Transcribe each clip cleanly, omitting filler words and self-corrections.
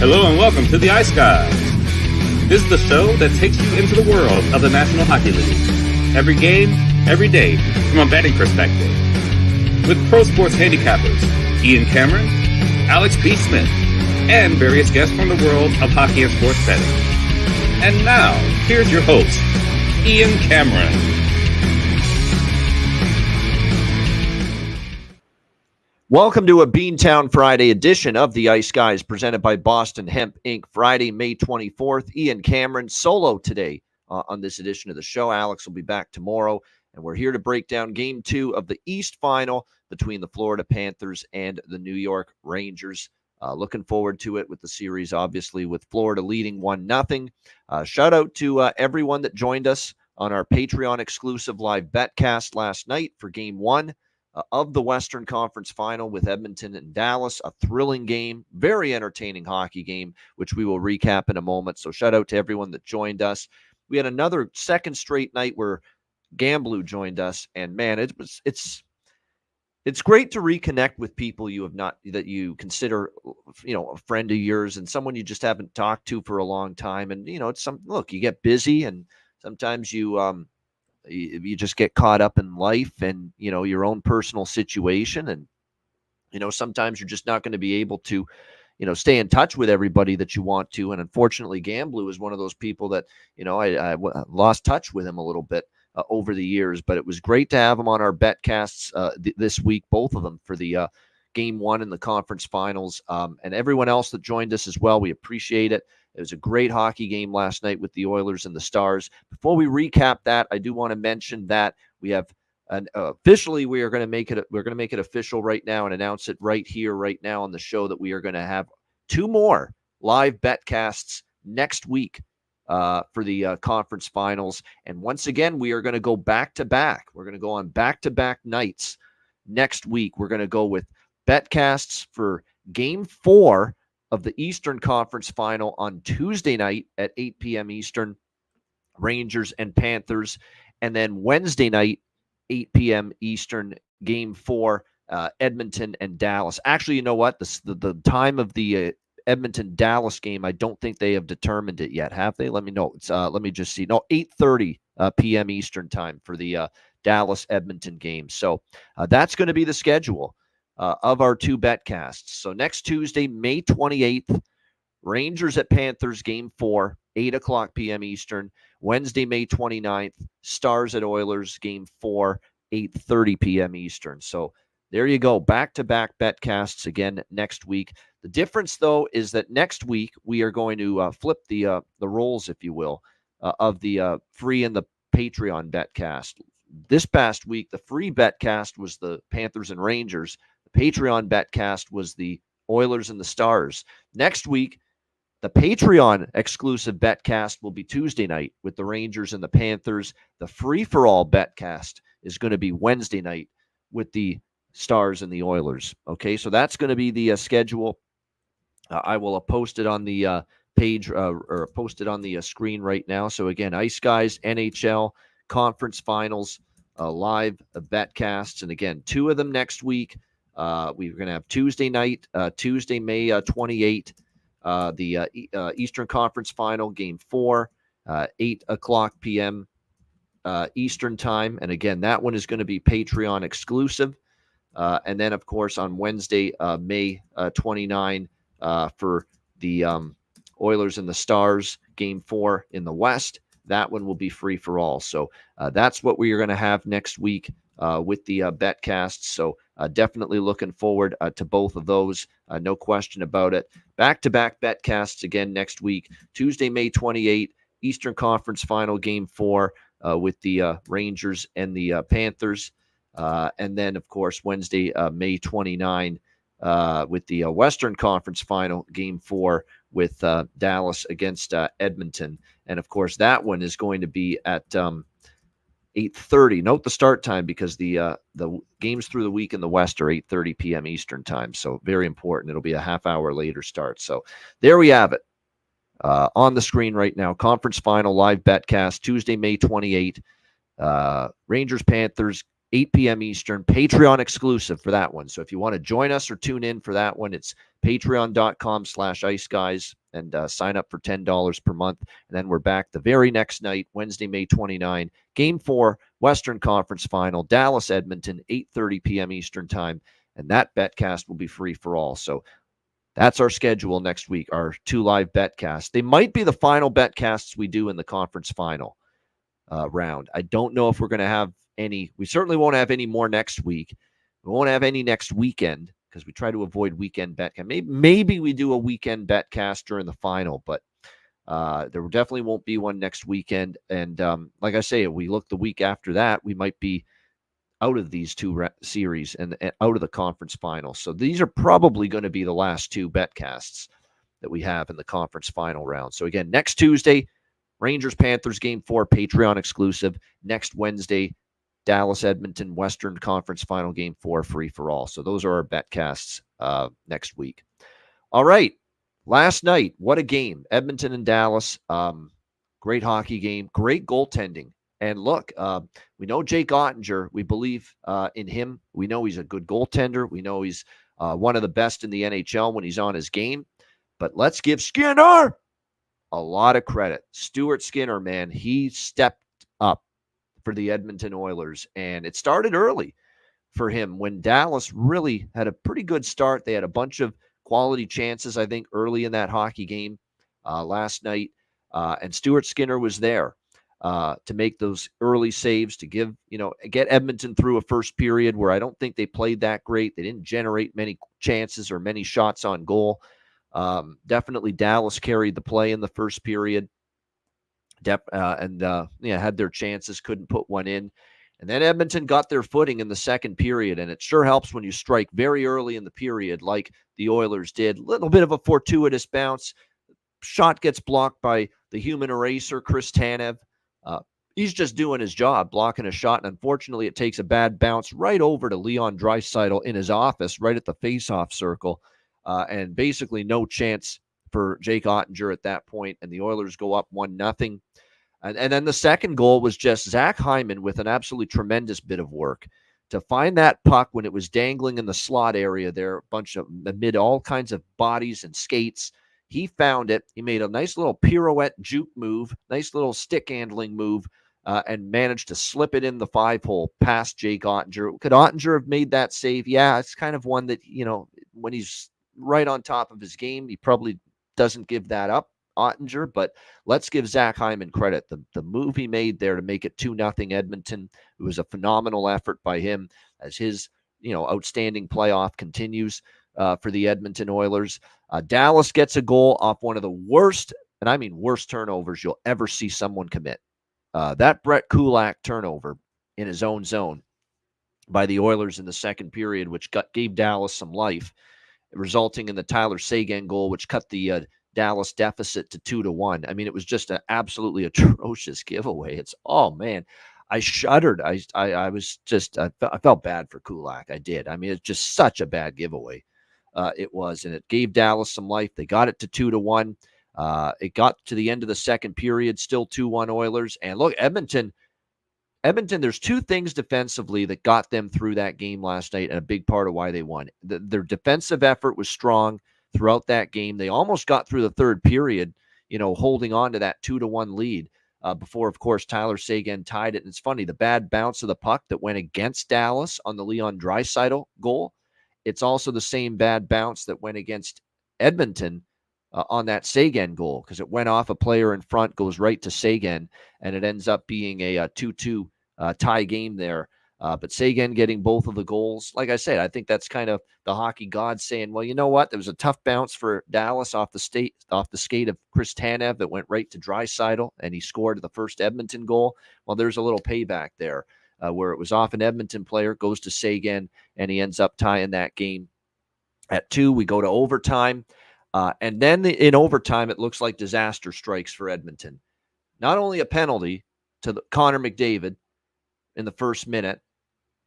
Hello and welcome to the Ice Guys. This is the show that takes you into the world of the National Hockey League. Every game, every day, from a betting perspective. With pro sports handicappers Ian Cameron, Alex B. Smith, and various guests from the world of hockey and sports betting. And now, here's your host, Ian Cameron. Welcome to a Beantown Friday edition of the Ice Guys, presented by Boston Hemp Inc. Friday, May 24th. Ian Cameron solo today on this edition of the show. Alex will be back tomorrow, and we're here to break down Game 2 of the East Final between the Florida Panthers and the New York Rangers. Looking forward to it with the series, obviously, with Florida leading 1-0. Shout out to everyone that joined us on our Patreon-exclusive live betcast last night for Game 1. Of the Western Conference Final with Edmonton and Dallas. A thrilling game, very entertaining hockey game, which we will recap in a moment. So shout out to everyone that joined us. We had another second straight night where Gamblu joined us, and man, it's great to reconnect with people that you consider, a friend of yours and someone you just haven't talked to for a long time. And you get busy, and sometimes you just get caught up in life and, your own personal situation. And, sometimes you're just not going to be able to, stay in touch with everybody that you want to. And unfortunately, Gamblu is one of those people that, I lost touch with him a little bit over the years, but it was great to have him on our betcasts this week, both of them for the Game 1 in the conference finals, and everyone else that joined us as well. We appreciate it. It was a great hockey game last night with the Oilers and the Stars. Before we recap that, I do want to mention that we have officially we're going to make it official right now and announce it right here, right now on the show that we are going to have 2 more live betcasts next week for the conference finals. And once again, we are going to go back to back. We're going to go on back-to-back nights next week. We're going to go with betcasts for Game 4 of the Eastern Conference Final on Tuesday night at 8 p.m. Eastern, Rangers and Panthers. And then Wednesday night, 8 p.m. Eastern, Game 4, Edmonton and Dallas. Actually, you know what? The time of the Edmonton-Dallas game, I don't think they have determined it yet. Have they? Let me know. Let me just see. No, 8:30 p.m. Eastern time for the Dallas-Edmonton game. So that's going to be the schedule of our 2 betcasts. So next Tuesday, May 28th, Rangers at Panthers, Game 4, 8 o'clock p.m. Eastern. Wednesday, May 29th, Stars at Oilers, Game 4, 8:30 p.m. Eastern. So there you go. Back-to-back betcasts again next week. The difference, though, is that next week we are going to flip the roles, if you will, of the free and the Patreon betcast. This past week, the free betcast was the Panthers and Rangers. Patreon betcast was the Oilers and the Stars. Next week, the Patreon exclusive betcast will be Tuesday night with the Rangers and the Panthers. The free-for-all betcast is going to be Wednesday night with the Stars and the Oilers. Okay, so that's going to be the schedule. I will post it on the page or post it on the screen right now. So again, Ice Guys, NHL, Conference Finals, live betcasts. And again, 2 of them next week. We're going to have Tuesday night, Tuesday, May 28th, the Eastern Conference Final, Game 4, 8 o'clock p.m. Eastern Time. And again, that one is going to be Patreon exclusive. And then, of course, on Wednesday, May 29, for the Oilers and the Stars, Game 4 in the West. That one will be free for all. So that's what we are going to have next week with the betcasts. So definitely looking forward to both of those. No question about it. Back-to-back betcasts again next week. Tuesday, May 28, Eastern Conference Final, Game 4 with the Rangers and the Panthers. And then, of course, Wednesday, May 29 with the Western Conference Final, Game 4 with Dallas against Edmonton. And, of course, that one is going to be at 8:30. Note the start time because the games through the week in the West are 8:30 p.m. Eastern time. So very important. It'll be a half hour later start. So there we have it on the screen right now. Conference Final live betcast Tuesday, May 28. Rangers, Panthers, 8 p.m. Eastern, Patreon exclusive for that one. So if you want to join us or tune in for that one, it's patreon.com/iceguys and sign up for $10 per month. And then we're back the very next night, Wednesday, May 29, Game 4, Western Conference Final, Dallas, Edmonton, 8:30 p.m. Eastern Time. And that betcast will be free for all. So that's our schedule next week, our 2 live betcasts. They might be the final betcasts we do in the conference final round. I don't know if we're going to have any. We certainly won't have any more next week. We won't have any next weekend because we try to avoid weekend betcast. Maybe we do a weekend betcast during the final, but there definitely won't be one next weekend. And like I say, if we look the week after that, we might be out of these 2 series and out of the conference final. So these are probably going to be the last 2 betcasts that we have in the conference final round. So again, next Tuesday, Rangers Panthers Game 4, Patreon exclusive. Next Wednesday, Dallas Edmonton Western Conference Final Game 4, free for all. So those are our betcasts next week. All right. Last night, what a game. Edmonton and Dallas. Great hockey game. Great goaltending. And look, we know Jake Ottinger. We believe in him. We know he's a good goaltender. We know he's one of the best in the NHL when he's on his game. But let's give Skinner a lot of credit. Stuart Skinner, man, he stepped up for the Edmonton Oilers. And it started early for him when Dallas really had a pretty good start. They had a bunch of quality chances, I think, early in that hockey game last night. And Stuart Skinner was there to make those early saves, to get Edmonton through a first period where I don't think they played that great. They didn't generate many chances or many shots on goal. Definitely Dallas carried the play in the first period. Had their chances, couldn't put one in. And then Edmonton got their footing in the second period, and it sure helps when you strike very early in the period like the Oilers did. Little bit of a fortuitous bounce. Shot gets blocked by the human eraser, Chris Tanev. He's just doing his job, blocking a shot, and unfortunately it takes a bad bounce right over to Leon Draisaitl in his office, right at the face-off circle, and basically no chance for Jake Ottinger at that point, and the Oilers go up 1-0. And then the second goal was just Zach Hyman with an absolutely tremendous bit of work to find that puck when it was dangling in the slot area there, a bunch of amid all kinds of bodies and skates. He found it. He made a nice little pirouette juke move, nice little stick handling move, and managed to slip it in the 5-hole past Jake Ottinger. Could Ottinger have made that save? Yeah, it's kind of one that, when he's right on top of his game, he probably doesn't give that up, Ottinger, but let's give Zach Hyman credit. The move he made there to make it 2-0 Edmonton, it was a phenomenal effort by him as his, outstanding playoff continues for the Edmonton Oilers. Dallas gets a goal off one of the worst, and I mean worst turnovers you'll ever see someone commit. That Brett Kulak turnover in his own zone by the Oilers in the second period, which gave Dallas some life, resulting in the Tyler Seguin goal, which cut the Dallas deficit to 2-1. I mean, it was just an absolutely atrocious giveaway. Man, I shuddered. I was just, I felt bad for Kulak. I did. I mean, it's just such a bad giveaway. It was, and it gave Dallas some life. They got it to 2-1. It got to the end of the second period, still 2-1 Oilers. And look, Edmonton, there's 2 things defensively that got them through that game last night, and a big part of why they won. Their defensive effort was strong throughout that game. They almost got through the third period, holding on to that 2-1 lead before, of course, Tyler Seguin tied it. And it's funny, the bad bounce of the puck that went against Dallas on the Leon Draisaitl goal, it's also the same bad bounce that went against Edmonton on that Seguin goal, because it went off a player in front, goes right to Seguin, and it ends up being a 2-2 tie game there. But Seguin getting both of the goals. Like I said, I think that's kind of the hockey gods saying, well, you know what? There was a tough bounce for Dallas off the skate of Chris Tanev that went right to Draisaitl, and he scored the first Edmonton goal. Well, there's a little payback there where it was off an Edmonton player, goes to Seguin, and he ends up tying that game at 2. We go to overtime. And then in overtime, it looks like disaster strikes for Edmonton. Not only a penalty to Connor McDavid in the first minute,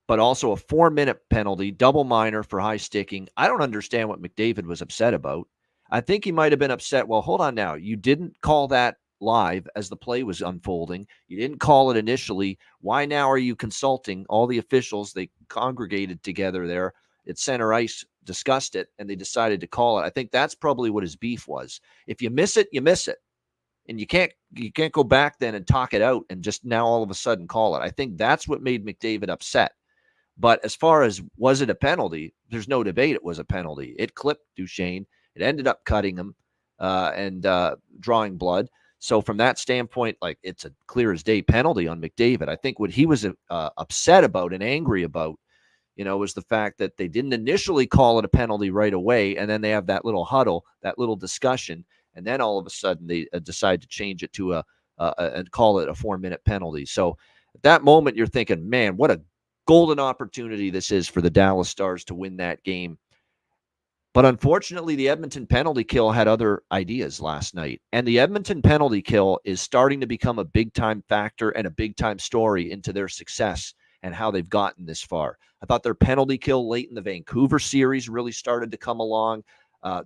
but also a 4-minute penalty, double minor for high sticking. I don't understand what McDavid was upset about. I think he might have been upset. Well, hold on now. You didn't call that live as the play was unfolding. You didn't call it initially. Why now are you consulting all the officials? They congregated together there at center ice, discussed it, and they decided to call it. I think that's probably what his beef was. If you miss it, you miss it. And you can't go back then and talk it out and just now all of a sudden call it. I think that's what made McDavid upset. But as far as was it a penalty, there's no debate it was a penalty. It clipped Duchesne. It ended up cutting him and drawing blood. So from that standpoint, like it's a clear as day penalty on McDavid. I think what he was upset about and angry about, was the fact that they didn't initially call it a penalty right away, and then they have that little huddle, that little discussion, and then all of a sudden they decide to change it to and call it a 4-minute penalty. So at that moment, you're thinking, man, what a golden opportunity this is for the Dallas Stars to win that game. But unfortunately, the Edmonton penalty kill had other ideas last night. And the Edmonton penalty kill is starting to become a big-time factor and a big-time story into their success and how they've gotten this far. I thought their penalty kill late in the Vancouver series really started to come along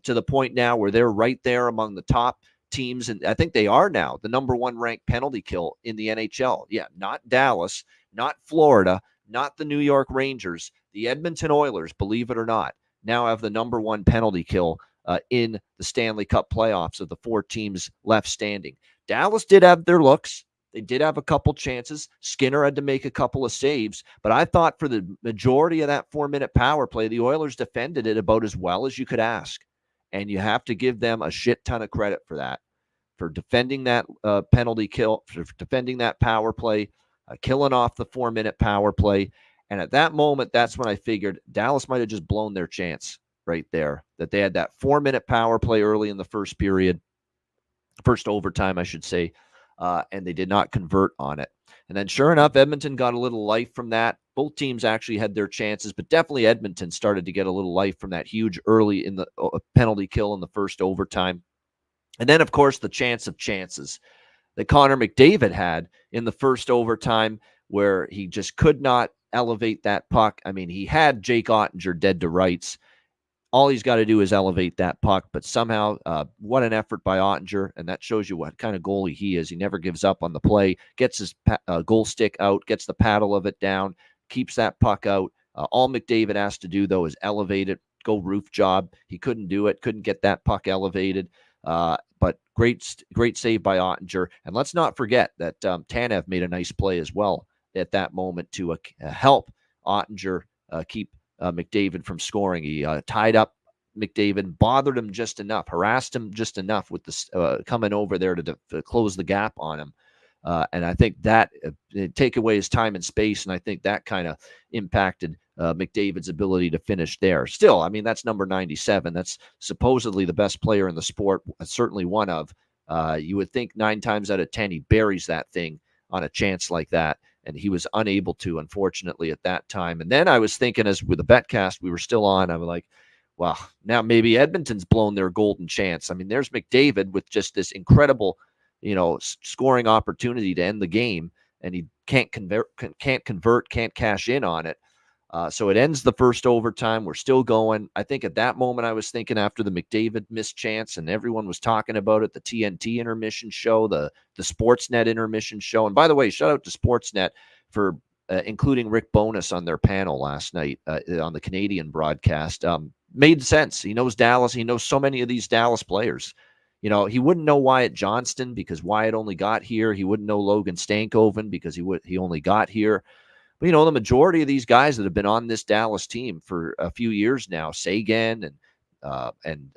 to the point now where they're right there among the top teams. And I think they are now the number one ranked penalty kill in the NHL. Yeah, not Dallas, not Florida, not the New York Rangers. The Edmonton Oilers, believe it or not, now have the number one penalty kill in the Stanley Cup playoffs of the 4 teams left standing. Dallas did have their looks. They did have a couple chances. Skinner had to make a couple of saves. But I thought for the majority of that 4-minute power play, the Oilers defended it about as well as you could ask. And you have to give them a shit ton of credit for that, for defending that penalty kill, for defending that power play, killing off the 4-minute power play. And at that moment, that's when I figured Dallas might have just blown their chance right there, that they had that 4-minute power play early in the first period, first overtime, I should say, and they did not convert on it. And then sure enough, Edmonton got a little life from that. Both teams actually had their chances, but definitely Edmonton started to get a little life from that huge early in the penalty kill in the first overtime. And then, of course, the chance of chances that Connor McDavid had in the first overtime where he just could not elevate that puck. I mean, he had Jake Ottinger dead to rights. All he's got to do is elevate that puck, but somehow, what an effort by Ottinger, and that shows you what kind of goalie he is. He never gives up on the play, gets his goal stick out, gets the paddle of it down, keeps that puck out. All McDavid has to do, though, is elevate it, go roof job. He couldn't do it, couldn't get that puck elevated. But great save by Ottinger. And let's not forget that Tanev made a nice play as well at that moment to help Ottinger keep McDavid from scoring. He tied up McDavid, bothered him just enough, harassed him just enough with this coming over there to close the gap on him. And I think that take away his time and space, and I think that kind of impacted McDavid's ability to finish there. Still, I mean, that's number 97. That's supposedly the best player in the sport, certainly one of. You would think 9 times out of 10 he buries that thing on a chance like that, and he was unable to, unfortunately, at that time. And then I was thinking, as with the betcast we were still on, I was like, well, now maybe Edmonton's blown their golden chance. I mean, there's McDavid with just this incredible, scoring opportunity to end the game, and he can't convert, can't cash in on it. So it ends the first overtime. We're still going. I think at that moment I was thinking, after the McDavid missed chance and everyone was talking about it, the TNT intermission show, the Sportsnet intermission show. And by the way, shout out to Sportsnet for including Rick Bowness on their panel last night on the Canadian broadcast. Made sense. He knows Dallas. He knows so many of these Dallas players. He wouldn't know Wyatt Johnston because Wyatt only got here. He wouldn't know Logan Stankoven because he only got here. But, the majority of these guys that have been on this Dallas team for a few years now, Sagan and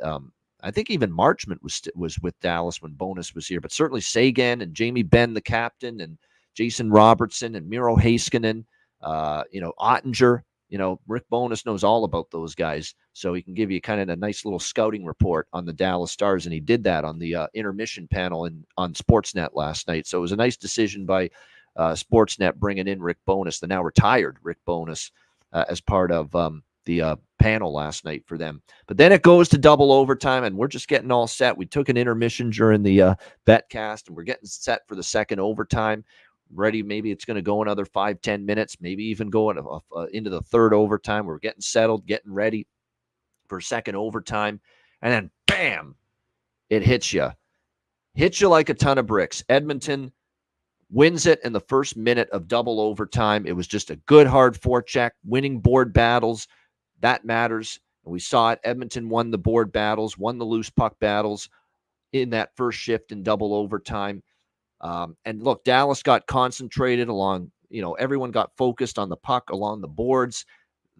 I think even Marchment was with Dallas when Bowness was here, but certainly Sagan and Jamie Benn, the captain, and Jason Robertson and Miro Heiskanen, Ottinger. Rick Bowness knows all about those guys, so he can give you kind of a nice little scouting report on the Dallas Stars, and he did that on the intermission panel on Sportsnet last night. So it was a nice decision by Sportsnet bringing in Rick Bowness, the now retired Rick Bowness, as part of the panel last night for them. But then it goes to double overtime, and we're just getting all set. We took an intermission during the betcast, and we're getting set for the second overtime. Ready, maybe it's going to go another 5-10 minutes, maybe even go into the third overtime. We're getting settled, getting ready for second overtime, and then bam, it hits you. hit you like a ton of bricks. Edmonton wins it in the first minute of double overtime. It was just a good hard forecheck, winning board battles. That matters. And we saw it. Edmonton won the board battles, won the loose puck battles in that first shift in double overtime. And look, Dallas got concentrated along, everyone got focused on the puck along the boards.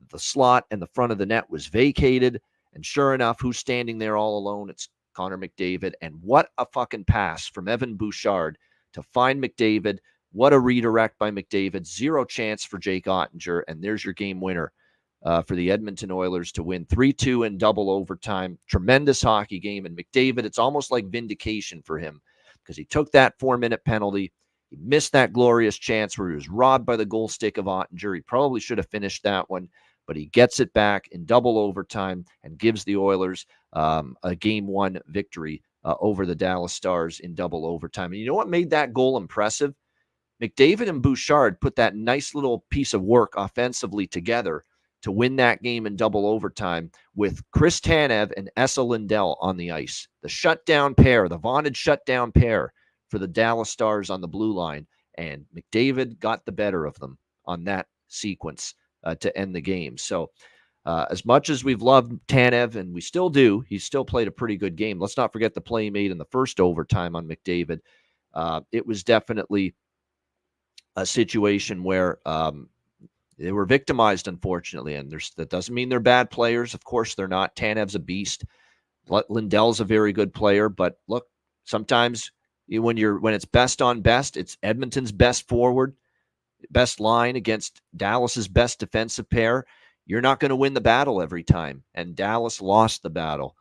The slot and the front of the net was vacated. And sure enough, who's standing there all alone? It's Connor McDavid. And what a fucking pass from Evan Bouchard to find McDavid. What a redirect by McDavid. Zero chance for Jake Ottinger. And there's your game winner for the Edmonton Oilers to win 3-2 in double overtime. Tremendous hockey game. And McDavid, it's almost like vindication for him because he took that 4-minute penalty. He missed that glorious chance where he was robbed by the goal stick of Ottinger. He probably should have finished that one, but he gets it back in double overtime and gives the Oilers a game one victory over the Dallas Stars in double overtime. And you know what made that goal impressive? McDavid and Bouchard put that nice little piece of work offensively together to win that game in double overtime with Chris Tanev and Esa Lindell on the ice. The shutdown pair, the vaunted shutdown pair for the Dallas Stars on the blue line. And McDavid got the better of them on that sequence to end the game. So as much as we've loved Tanev, and we still do, he still played a pretty good game. Let's not forget the play he made in the first overtime on McDavid. It was definitely a situation where they were victimized, unfortunately, and that doesn't mean they're bad players. Of course, they're not. Tanev's a beast. Lindell's a very good player, but look, sometimes when it's best on best, it's Edmonton's best forward, best line against Dallas's best defensive pair. You're not going to win the battle every time, and Dallas lost the battle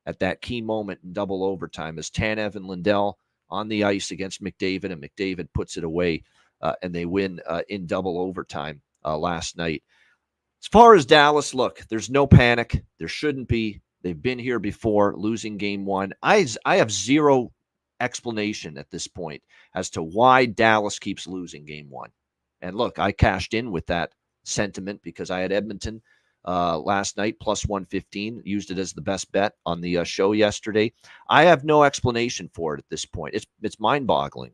at that key moment in double overtime as Tanev and Lindell on the ice against McDavid, and McDavid puts it away, and they win in double overtime last night. As far as Dallas, look, there's no panic. There shouldn't be. They've been here before, losing game one. I have zero explanation at this point as to why Dallas keeps losing game one. And look, I cashed in with that sentiment because I had Edmonton last night plus 115, used it as the best bet on the show yesterday. I have no explanation for it at this point. It's mind-boggling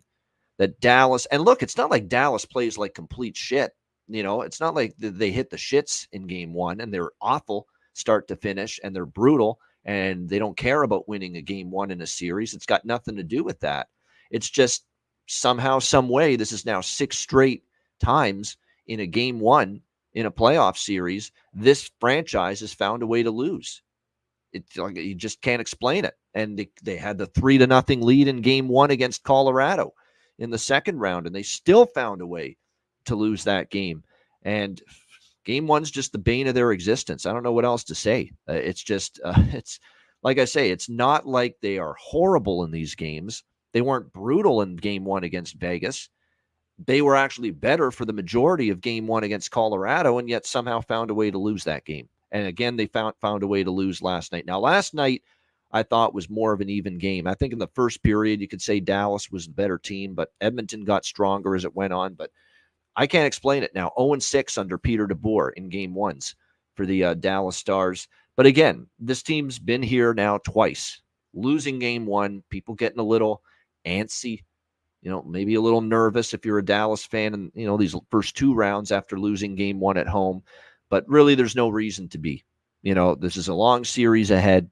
that Dallas, and look, it's not like Dallas plays like complete shit. It's not like they hit the shits in game one and they're awful start to finish and they're brutal and they don't care about winning a game one in a series. It's got nothing to do with that. It's just somehow, some way, this is now 6 straight times in a game one in a playoff series, this franchise has found a way to lose. It's like you just can't explain it. And they had the 3-0 lead in game one against Colorado in the second round, and they still found a way to lose that game. And game one's just the bane of their existence. I don't know what else to say. It's just, it's like I say, it's not like they are horrible in these games. They weren't brutal in game one against Vegas. They were actually better for the majority of game one against Colorado, and yet somehow found a way to lose that game. And again, they found a way to lose last night. Now, last night, I thought was more of an even game. I think in the first period, you could say Dallas was the better team, but Edmonton got stronger as it went on. But I can't explain it now. 0-6 under Peter DeBoer in game ones for the Dallas Stars. But again, this team's been here now twice. Losing game one, people getting a little antsy, maybe a little nervous if you're a Dallas fan and, these first 2 rounds after losing game one at home. But really, there's no reason to be. This is a long series ahead.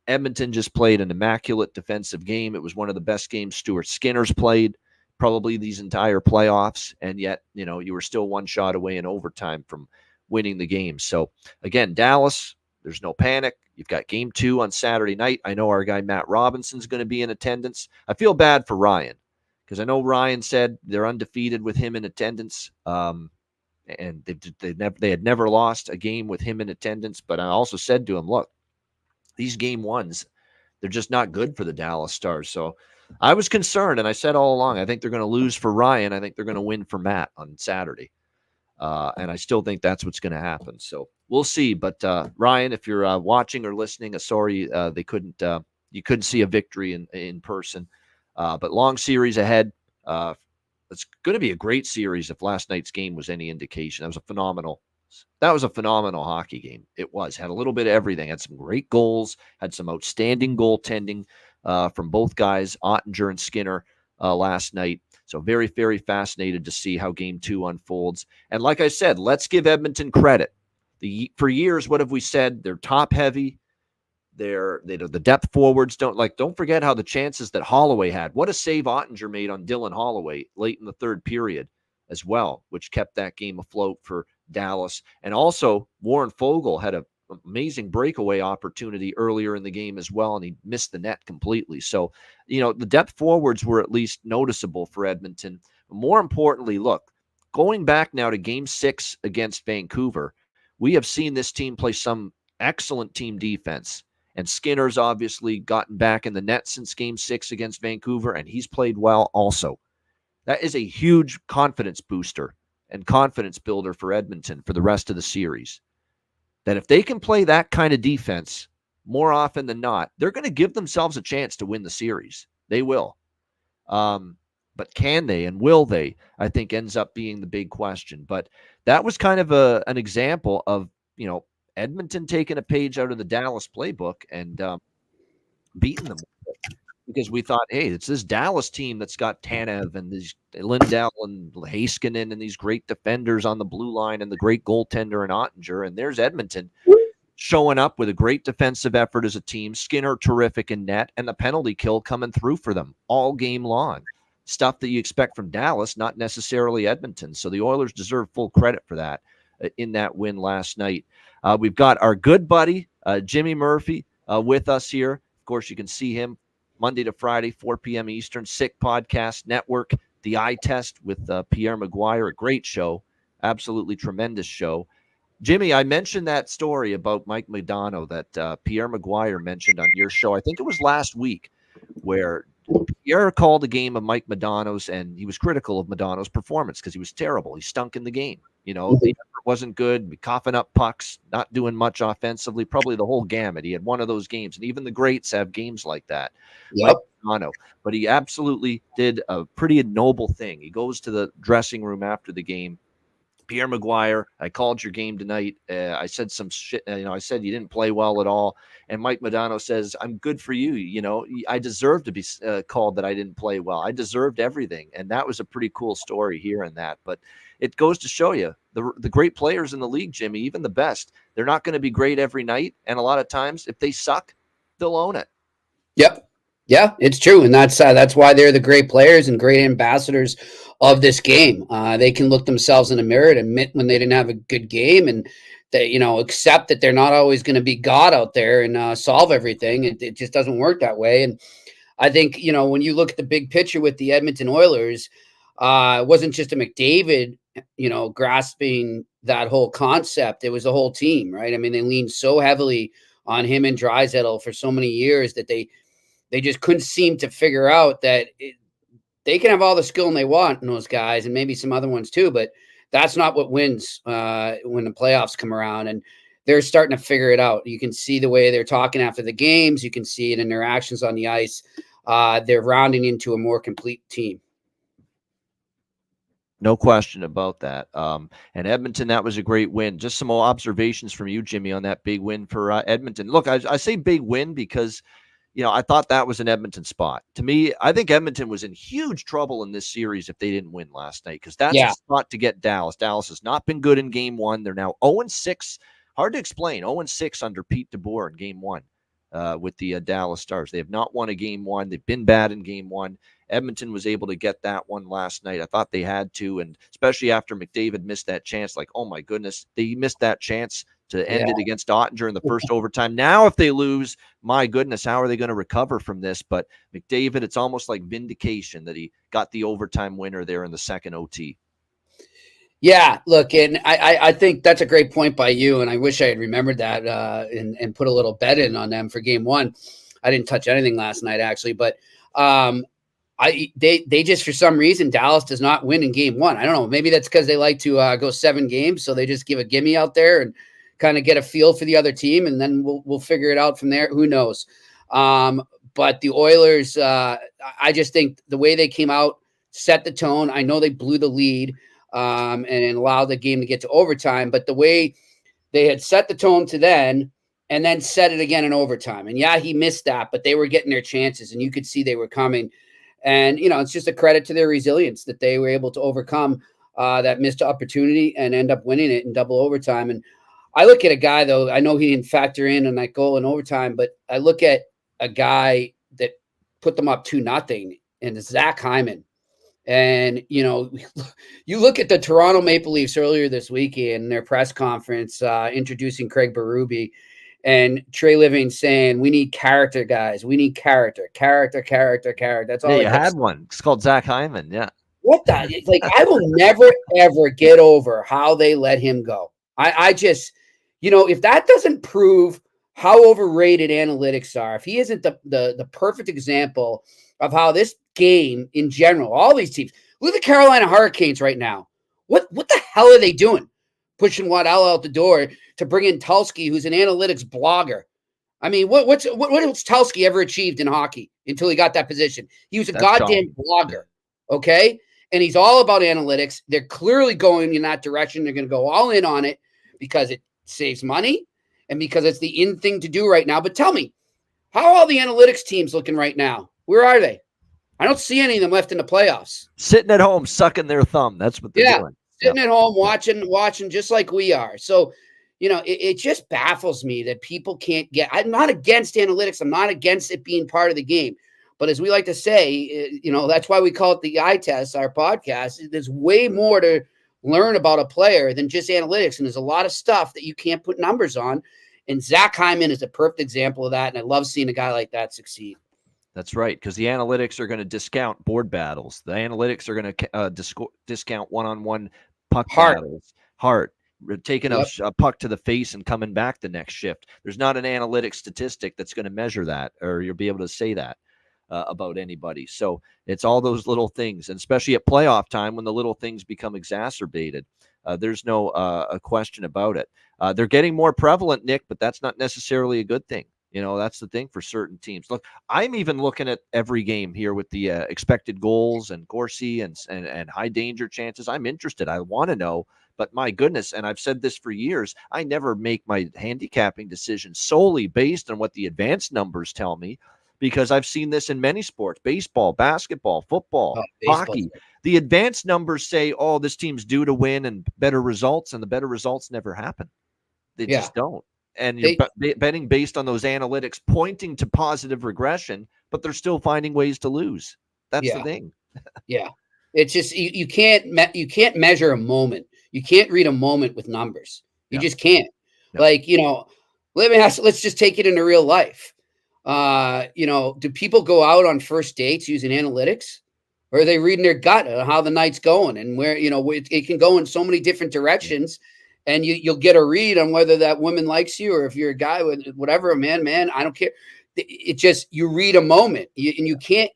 Edmonton just played an immaculate defensive game. It was one of the best games Stuart Skinner's played probably these entire playoffs, and yet, you were still 1 shot away in overtime from winning the game. So, again, Dallas, there's no panic. You've got game 2 on Saturday night. I know our guy Matt Robinson's going to be in attendance. I feel bad for Ryan because I know Ryan said they're undefeated with him in attendance, and they had never lost a game with him in attendance. But I also said to him, look, these game ones, they're just not good for the Dallas Stars. So I was concerned, and I said all along, I think they're going to lose for Ryan. I think they're going to win for Matt on Saturday. And I still think that's what's going to happen. So we'll see. But Ryan, if you're watching or listening, sorry you couldn't see a victory in person. But long series ahead. It's going to be a great series if last night's game was any indication. That was a phenomenal hockey game. It was. Had a little bit of everything. Had some great goals. Had some outstanding goaltending. from both guys, Ottinger and Skinner, last night. So very, very fascinated to see how game 2 unfolds. And like I said, let's give Edmonton credit. For years, what have we said? They're top heavy. The depth forwards don't forget how the chances that Holloway had. What a save Ottinger made on Dylan Holloway late in the third period as well, which kept that game afloat for Dallas. And also Warren Fogle had an amazing breakaway opportunity earlier in the game as well, and he missed the net completely. So, the depth forwards were at least noticeable for Edmonton. More importantly, look, going back now to game 6 against Vancouver, we have seen this team play some excellent team defense. And Skinner's obviously gotten back in the net since game 6 against Vancouver, and he's played well also. That is a huge confidence booster and confidence builder for Edmonton for the rest of the series. That if they can play that kind of defense more often than not, they're going to give themselves a chance to win the series. They will. But can they and will they, I think, ends up being the big question. But that was kind of an example of, Edmonton taking a page out of the Dallas playbook and beating them, because we thought, hey, it's this Dallas team that's got Tanev and these Lindell and Heiskanen and these great defenders on the blue line and the great goaltender and Ottinger. And there's Edmonton showing up with a great defensive effort as a team. Skinner terrific in net, and the penalty kill coming through for them all game long. Stuff that you expect from Dallas, not necessarily Edmonton. So the Oilers deserve full credit for that in that win last night. We've got our good buddy, Jimmy Murphy, with us here. Of course, you can see him Monday to Friday, 4 p.m. Eastern, Sick Podcast Network, The Eye Test with Pierre Maguire, a great show, absolutely tremendous show. Jimmy, I mentioned that story about Mike Modano that Pierre Maguire mentioned on your show. I think it was last week, where Pierre called a game of Mike Modano's, and he was critical of Modano's performance because he was terrible. He stunk in the game. The effort wasn't good, coughing up pucks, not doing much offensively, probably the whole gamut. He had one of those games, and even the greats have games like that. Yep. Mike Modano. But he absolutely did a pretty noble thing. He goes to the dressing room after the game. Pierre Maguire, I called your game tonight. I said some shit. I said you didn't play well at all. And Mike Modano says, I'm good for you. I deserve to be called that I didn't play well. I deserved everything. And that was a pretty cool story hearing that. But it goes to show you the great players in the league, Jimmy, even the best, they're not going to be great every night. And a lot of times, if they suck, they'll own it. Yep. Yeah, it's true. And that's why they're the great players and great ambassadors of this game. They can look themselves in the mirror and admit when they didn't have a good game, and they, accept that they're not always going to be God out there and solve everything. It just doesn't work that way. And I think, when you look at the big picture with the Edmonton Oilers, it wasn't just a McDavid, grasping that whole concept. It was the whole team, right? I mean, they leaned so heavily on him and Draisaitl for so many years that they just couldn't seem to figure out that they can have all the skill they want in those guys, and maybe some other ones too, but that's not what wins when the playoffs come around. And they're starting to figure it out. You can see the way they're talking after the games. You can see it in their actions on the ice. They're rounding into a more complete team. No question about that. And Edmonton, that was a great win. Just some more observations from you, Jimmy, on that big win for Edmonton. Look, I say big win because I thought that was an Edmonton spot. To me, I think Edmonton was in huge trouble in this series if they didn't win last night, because that's a spot to get Dallas. Dallas has not been good in game 1. They're now 0-6. Hard to explain. 0-6 under Pete DeBoer in game 1 with the Dallas Stars. They have not won a game 1. They've been bad in game 1. Edmonton was able to get that one last night. I thought they had to, and especially after McDavid missed that chance, like, oh my goodness, they missed that chance to end it against Ottinger in the first overtime. Now, if they lose, my goodness, how are they going to recover from this? But McDavid, it's almost like vindication that he got the overtime winner there in the second OT. Yeah, look, and I think that's a great point by you, and I wish I had remembered that and put a little bet in on them for game 1. I didn't touch anything last night, actually, but they just, for some reason, Dallas does not win in game 1. I don't know. Maybe that's because they like to go 7 games, so they just give a gimme out there and kind of get a feel for the other team, and then we'll figure it out from there. Who knows? But the Oilers, I just think the way they came out set the tone. I know they blew the lead and allowed the game to get to overtime, but the way they had set the tone to then and then set it again in overtime. And yeah, he missed that, but they were getting their chances, and you could see they were coming. And, it's just a credit to their resilience that they were able to overcome that missed opportunity and end up winning it in double overtime. And I look at a guy, though, I know he didn't factor in on that goal in overtime, but I look at a guy that put them up 2-0, and it's Zach Hyman. And, you look at the Toronto Maple Leafs earlier this weekend in their press conference introducing Craig Berube, and Trey Living saying, we need character, guys. We need character. That's all. Yeah, you had one. It's called Zach Hyman. Yeah. What the? Like, I will never, ever get over how they let him go. I just, if that doesn't prove how overrated analytics are, if he isn't the perfect example of how this game in general, all these teams, look at the Carolina Hurricanes right now. What the hell are they doing? Pushing Waddell out the door to bring in Tulsky, who's an analytics blogger. I mean, what's Tulsky ever achieved in hockey until he got that position? He was a goddamn blogger, okay? And he's all about analytics. They're clearly going in that direction. They're going to go all in on it because it saves money and because it's the in thing to do right now. But tell me, how are all the analytics teams looking right now? Where are they? I don't see any of them left in the playoffs. Sitting at home, sucking their thumb. That's what they're doing. Sitting at home, watching just like we are. So, it just baffles me that people can't get. I'm not against analytics. I'm not against it being part of the game. But as we like to say, that's why we call it the eye test, our podcast. There's way more to learn about a player than just analytics. And there's a lot of stuff that you can't put numbers on. And Zach Hyman is a perfect example of that. And I love seeing a guy like that succeed. That's right, because the analytics are going to discount board battles. The analytics are going to discount one-on-one puck battles. Taking a puck to the face and coming back the next shift. There's not an analytic statistic that's going to measure that, or you'll be able to say that about anybody. So it's all those little things, and especially at playoff time when the little things become exacerbated. There's no a question about it. They're getting more prevalent, Nick, but that's not necessarily a good thing. That's the thing for certain teams. Look, I'm even looking at every game here with the expected goals and Corsi and high danger chances. I'm interested. I want to know, but my goodness, and I've said this for years, I never make my handicapping decisions solely based on what the advanced numbers tell me, because I've seen this in many sports: baseball, basketball, football, hockey. The advanced numbers say, oh, this team's due to win and better results, and the better results never happen. They just don't. And you're betting based on those analytics pointing to positive regression, but they're still finding ways to lose. That's the thing. It's just you can't measure a moment. You can't read a moment with numbers. You just can't. Like, let's just take it into real life. Do people go out on first dates using analytics, or are they reading their gut on how the night's going and where, it can go in so many different directions. And you'll get a read on whether that woman likes you, or if you're a guy with whatever, man, I don't care. It just, you read a moment and you can't.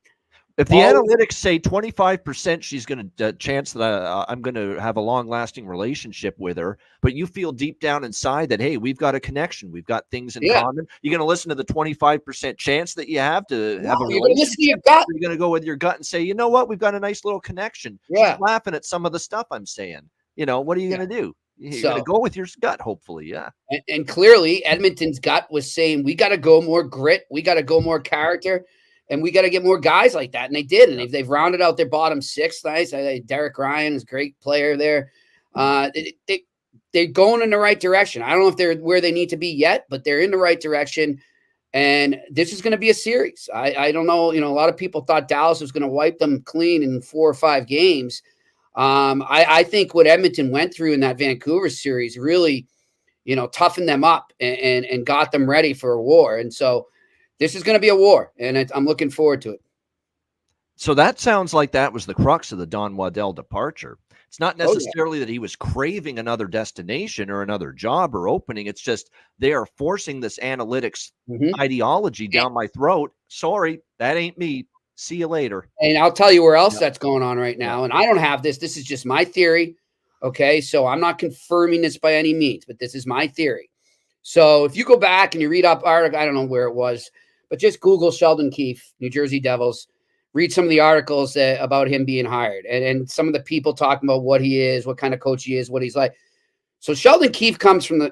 If the analytics say 25% she's going to chance that I'm going to have a long lasting relationship with her, but you feel deep down inside that, hey, we've got a connection. We've got things in common. You're going to listen to the 25% chance that you have to have a relationship. You're going to listen to your gut. You're going to go with your gut and say, you know what? We've got a nice little connection. She's laughing at some of the stuff I'm saying. What are you going to do? You're going to go with your gut, hopefully, And clearly, Edmonton's gut was saying, we got to go more grit, we got to go more character, and we got to get more guys like that. And they did, and they've rounded out their bottom six. Nice. Derek Ryan is a great player there. They're going in the right direction. I don't know if they're where they need to be yet, but they're in the right direction. And this is going to be a series. I don't know. A lot of people thought Dallas was going to wipe them clean in 4 or 5 games. I think what Edmonton went through in that Vancouver series really, toughened them up and got them ready for a war. And so this is going to be a war, and I'm looking forward to it. So that sounds like that was the crux of the Don Waddell departure. It's not necessarily that he was craving another destination or another job or opening. It's just they are forcing this analytics ideology down my throat. Sorry, that ain't me. See you later. And I'll tell you where else that's going on right now. And I don't have this. This is just my theory. Okay. So I'm not confirming this by any means, but this is my theory. So if you go back and you read up article, I don't know where it was, but just Google Sheldon Keefe, New Jersey Devils, read some of the articles about him being hired and some of the people talking about what he is, what kind of coach he is, what he's like. So Sheldon Keefe comes from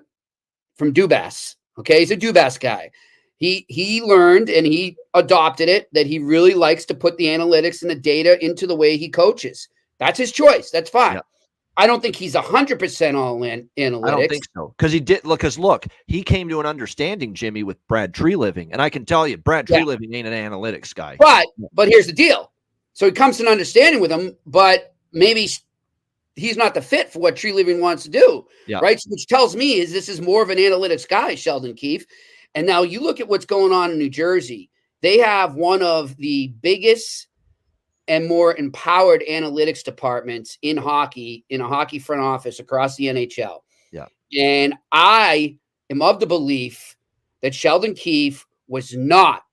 Dubas. Okay, he's a Dubas guy. He learned and he adopted it that he really likes to put the analytics and the data into the way he coaches. That's his choice. That's fine. Yeah. I don't think he's 100% all in analytics. I don't think so. Because he came to an understanding, Jimmy, with Brad Treliving. And I can tell you, Brad Treliving ain't an analytics guy. But here's the deal. So he comes to an understanding with him, but maybe he's not the fit for what Treliving wants to do. Yeah. Right. Which tells me this is more of an analytics guy, Sheldon Keefe. And now you look at what's going on in New Jersey. They have one of the biggest and more empowered analytics departments in hockey, in a hockey front office across the NHL. Yeah. And I am of the belief that Sheldon Keefe was not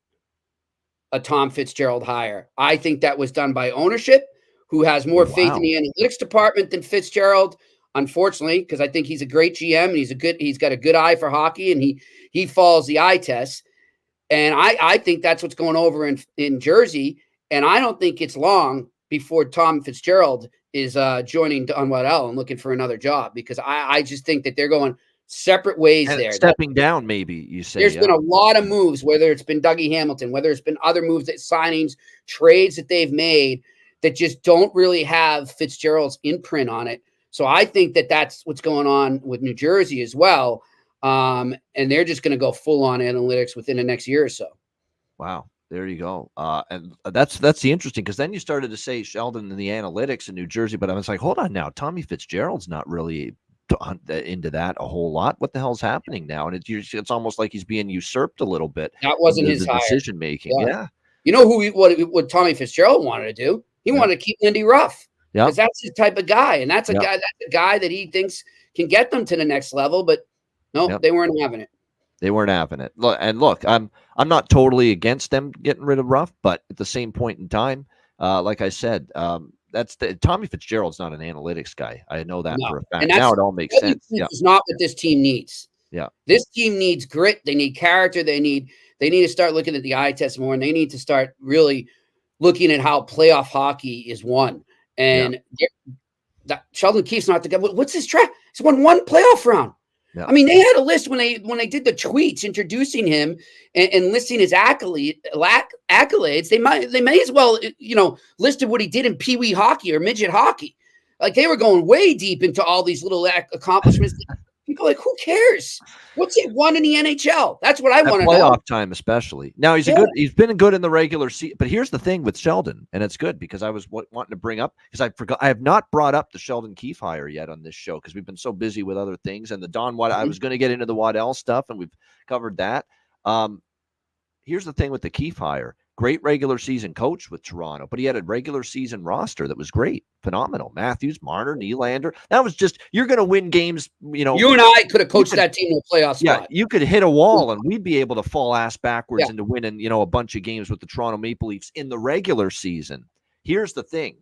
a Tom Fitzgerald hire. I think that was done by ownership, who has more faith in the analytics department than Fitzgerald, unfortunately, because I think he's a great GM and he's got a good eye for hockey, and he follows the eye test. And I think that's what's going over in Jersey. And I don't think it's long before Tom Fitzgerald is joining Don Waddell and looking for another job, because I just think that they're going separate ways and there. Stepping down, maybe you say. There's been a lot of moves, whether it's been Dougie Hamilton, whether it's been other moves, that signings, trades that they've made that just don't really have Fitzgerald's imprint on it. So I think that that's what's going on with New Jersey as well. And they're just going to go full on analytics within the next year or so. Wow. There you go. And that's the interesting, because then you started to say Sheldon and the analytics in New Jersey, but I was like, hold on now. Tommy Fitzgerald's not really into that a whole lot. What the hell's happening now? And it's almost like he's being usurped a little bit. That wasn't his decision making. Yeah. You know what Tommy Fitzgerald wanted to do? He wanted to keep Lindy Ruff. Yeah. Because that's his type of guy. And that's a guy that he thinks can get them to the next level. But no, they weren't having it. They weren't having it. Look, I'm not totally against them getting rid of Ruff, but at the same point in time, like I said, Tommy Fitzgerald's not an analytics guy. I know that for a fact. Now it all makes sense. It's not what this team needs. Yeah, this team needs grit. They need character. They need to start looking at the eye test more, and they need to start really looking at how playoff hockey is won. And Sheldon Keefe's not the guy. What's his track? He's won one playoff round. Yeah. I mean, they had a list when they did the tweets introducing him and listing his accolades. They may as well, listed what he did in Pee Wee hockey or midget hockey. Like, they were going way deep into all these little accomplishments. People are like, who cares? What's he won in the NHL? That's what I want to know. Playoff time, especially. Now he's been good in the regular season. But here's the thing with Sheldon, and it's good because I was wanting to bring up, because I have not brought up the Sheldon Keefe hire yet on this show because we've been so busy with other things, and the Don Waddell. I was going to get into the Waddell stuff, and we've covered that. Here's the thing with the Keefe hire. Great regular season coach with Toronto, but he had a regular season roster that was great, phenomenal. Matthews, Marner, Nylander. That was just, you're going to win games. You and I could have coached that team to a playoff spot. Yeah, you could hit a wall and we'd be able to fall ass backwards into winning, a bunch of games with the Toronto Maple Leafs in the regular season. Here's the thing.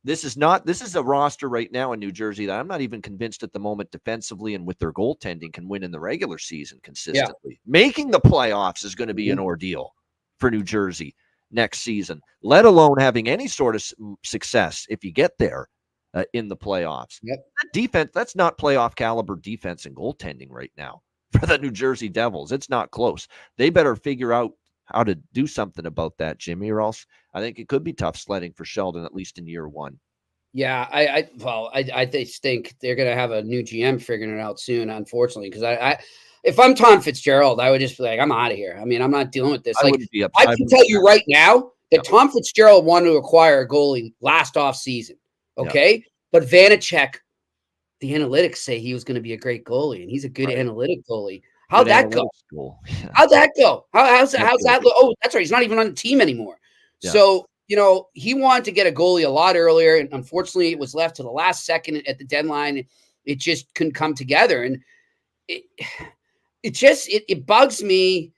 This is a roster right now in New Jersey that I'm not even convinced at the moment defensively and with their goaltending can win in the regular season consistently. Yeah. Making the playoffs is going to be an ordeal for New Jersey next season, let alone having any sort of success if you get there in the playoffs. Yep. That defense, that's not playoff caliber defense and goaltending right now for the New Jersey Devils. It's not close. They better figure out how to do something about that, Jimmy, or else I think it could be tough sledding for Sheldon, at least in year one. Yeah, I think they're going to have a new GM figuring it out soon, unfortunately, because if I'm Tom Fitzgerald, I would just be like, I'm out of here. I mean, I'm not dealing with this. I can tell you right now that Tom Fitzgerald wanted to acquire a goalie last off season. Okay. Yep. But Vanacek, the analytics say he was going to be a great goalie, and he's a good analytic goalie. How'd that go? How'd that go? How's that look? Oh, that's right. He's not even on the team anymore. Yeah. So, he wanted to get a goalie a lot earlier, and unfortunately it was left to the last second at the deadline. It just couldn't come together. And it bugs me.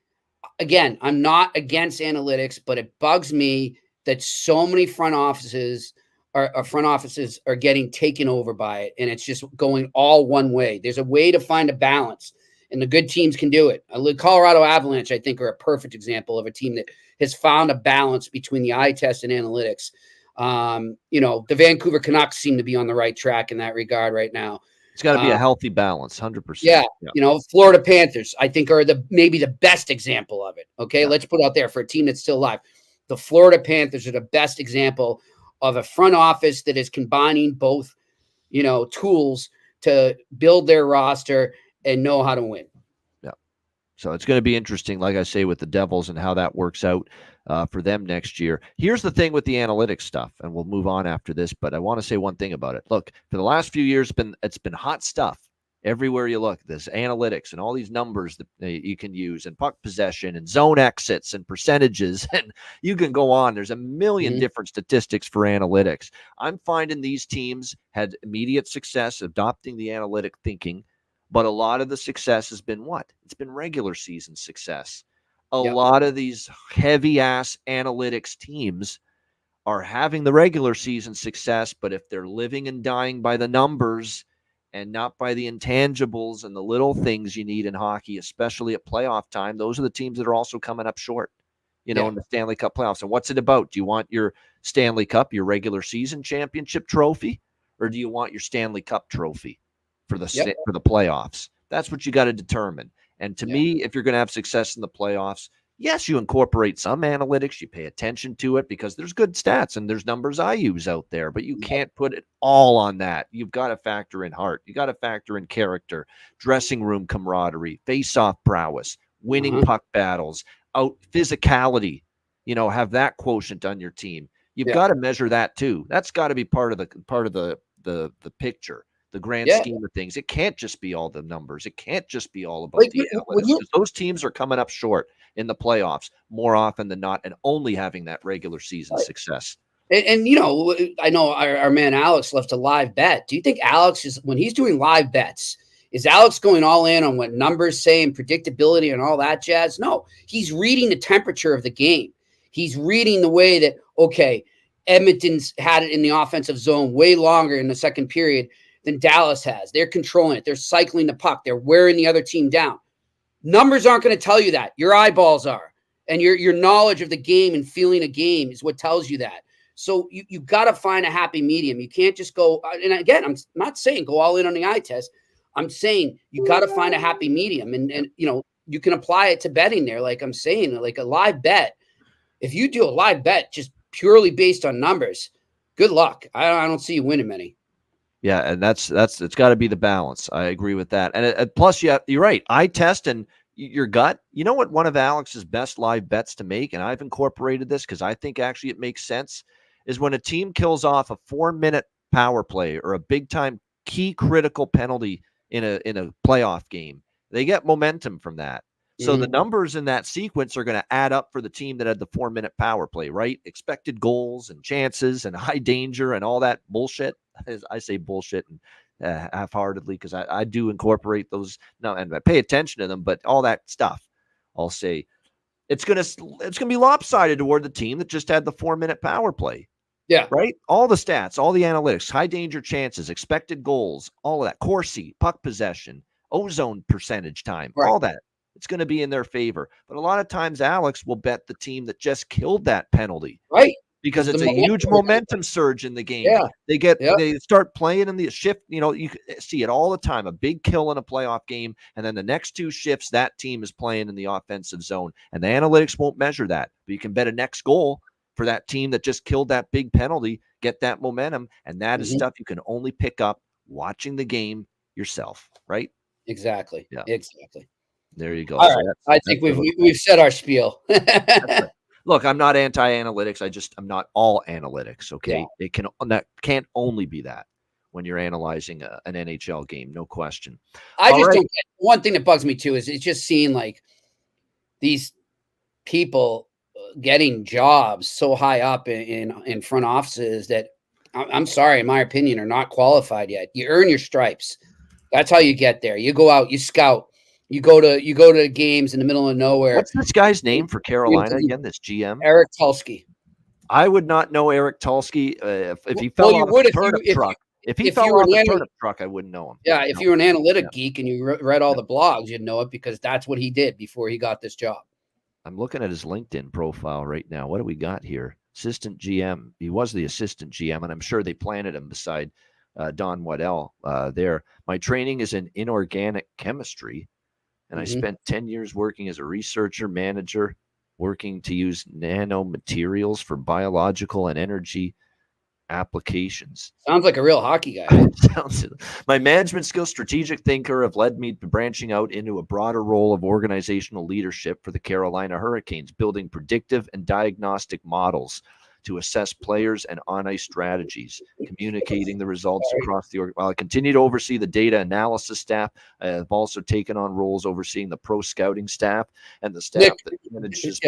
Again, I'm not against analytics, but it bugs me that so many front offices are getting taken over by it, and it's just going all one way. There's a way to find a balance, and the good teams can do it. Colorado Avalanche, I think, are a perfect example of a team that has found a balance between the eye test and analytics. The Vancouver Canucks seem to be on the right track in that regard right now. It's got to be a healthy balance, 100%. Yeah, Florida Panthers, I think, are maybe the best example of it. Okay, let's put out there for a team that's still alive. The Florida Panthers are the best example of a front office that is combining both, tools to build their roster and know how to win. Yeah. So it's going to be interesting, like I say, with the Devils and how that works out for them next year. Here's the thing with the analytics stuff, and we'll move on after this, but I want to say one thing about it. Look, for the last few years, it's been hot stuff. Everywhere you look, there's analytics and all these numbers that you can use, and puck possession and zone exits and percentages, and you can go on. There's a million different statistics for analytics. I'm finding these teams had immediate success adopting the analytic thinking, but a lot of the success has been what? It's been regular season success. A lot of these heavy-ass analytics teams are having the regular season success, but if they're living and dying by the numbers and not by the intangibles and the little things you need in hockey, especially at playoff time, those are the teams that are also coming up short, in the Stanley Cup playoffs. And what's it about? Do you want your Stanley Cup, your regular season championship trophy, or do you want your Stanley Cup trophy for the playoffs? That's what you got to determine. And to me, if you're going to have success in the playoffs, yes, you incorporate some analytics, you pay attention to it because there's good stats and there's numbers I use out there, but you can't put it all on that. You've got to factor in heart. You got to factor in character, dressing room camaraderie, face-off prowess, winning puck battles, out physicality, have that quotient on your team. You've got to measure that too. That's got to be part of the picture. The grand scheme of things. It can't just be all the numbers. It can't just be all about the analytics. Those teams are coming up short in the playoffs more often than not and only having that regular season success. And I know our man Alex left a live bet. Do you think Alex when he's doing live bets, is Alex going all in on what numbers say and predictability and all that jazz? No, he's reading the temperature of the game. He's reading the way that, okay, Edmonton's had it in the offensive zone way longer in the second period than Dallas has. They're controlling it. They're cycling the puck. They're wearing the other team down. Numbers aren't going to tell you that. Your eyeballs are. And your knowledge of the game and feeling a game is what tells you that. So you got to find a happy medium. You can't just go, and again, I'm not saying go all in on the eye test. I'm saying you got to find a happy medium. And you can apply it to betting there. Like I'm saying, like a live bet. If you do a live bet just purely based on numbers, good luck. I don't see you winning many. Yeah, and that's it's got to be the balance. I agree with that. And plus, you're right. Eye test and your gut. You know what? One of Alex's best live bets to make, and I've incorporated this because I think actually it makes sense, is when a team kills off a 4-minute power play or a big time key critical penalty in a playoff game. They get momentum from that. So the numbers in that sequence are going to add up for the team that had the 4-minute power play, right? Expected goals and chances and high danger and all that bullshit. I say bullshit and half-heartedly because I do incorporate those. No, and I pay attention to them, but all that stuff, I'll say it's gonna be lopsided toward the team that just had the 4-minute power play. Yeah. Right. All the stats, all the analytics, high danger chances, expected goals, all of that, Corsi, puck possession, ozone percentage time, all that. It's going to be in their favor. But a lot of times Alex will bet the team that just killed that penalty. Right. Because it's a huge momentum surge in the game. Yeah. They start playing in the shift. You see it all the time, a big kill in a playoff game. And then the next two shifts, that team is playing in the offensive zone. And the analytics won't measure that. But you can bet a next goal for that team that just killed that big penalty, get that momentum. And that is stuff you can only pick up watching the game yourself. Right? Exactly. Yeah. Exactly. There you go. All right. I think we've said our spiel. Look, I'm not anti-analytics. I'm not all analytics. Okay, Yeah. That can't only be that when you're analyzing an NHL game, no question. I just don't get one thing that bugs me too is it's just seeing like these people getting jobs so high up in front offices that I'm sorry, in my opinion, are not qualified yet. You earn your stripes. That's how you get there. You go out, you scout. You go to games in the middle of nowhere. What's this guy's name for Carolina again? This GM, Eric Tulsky. I would not know Eric Tulsky if he fell off a turnip truck. If he fell off a turnip truck, I wouldn't know him. Yeah, if you were an analytic geek and you read all the blogs, you'd know it because that's what he did before he got this job. I'm looking at his LinkedIn profile right now. What do we got here? Assistant GM. He was the assistant GM, and I'm sure they planted him beside Don Waddell there. My training is in inorganic chemistry, and I spent 10 years working as a researcher, manager, working to use nanomaterials for biological and energy applications. Sounds like a real hockey guy. My management skills, strategic thinker, have led me to branching out into a broader role of organizational leadership for the Carolina Hurricanes, building predictive and diagnostic models to assess players and on-ice strategies, communicating the results across the org. While I continue to oversee the data analysis staff, I have also taken on roles overseeing the pro scouting staff and the staff that manages.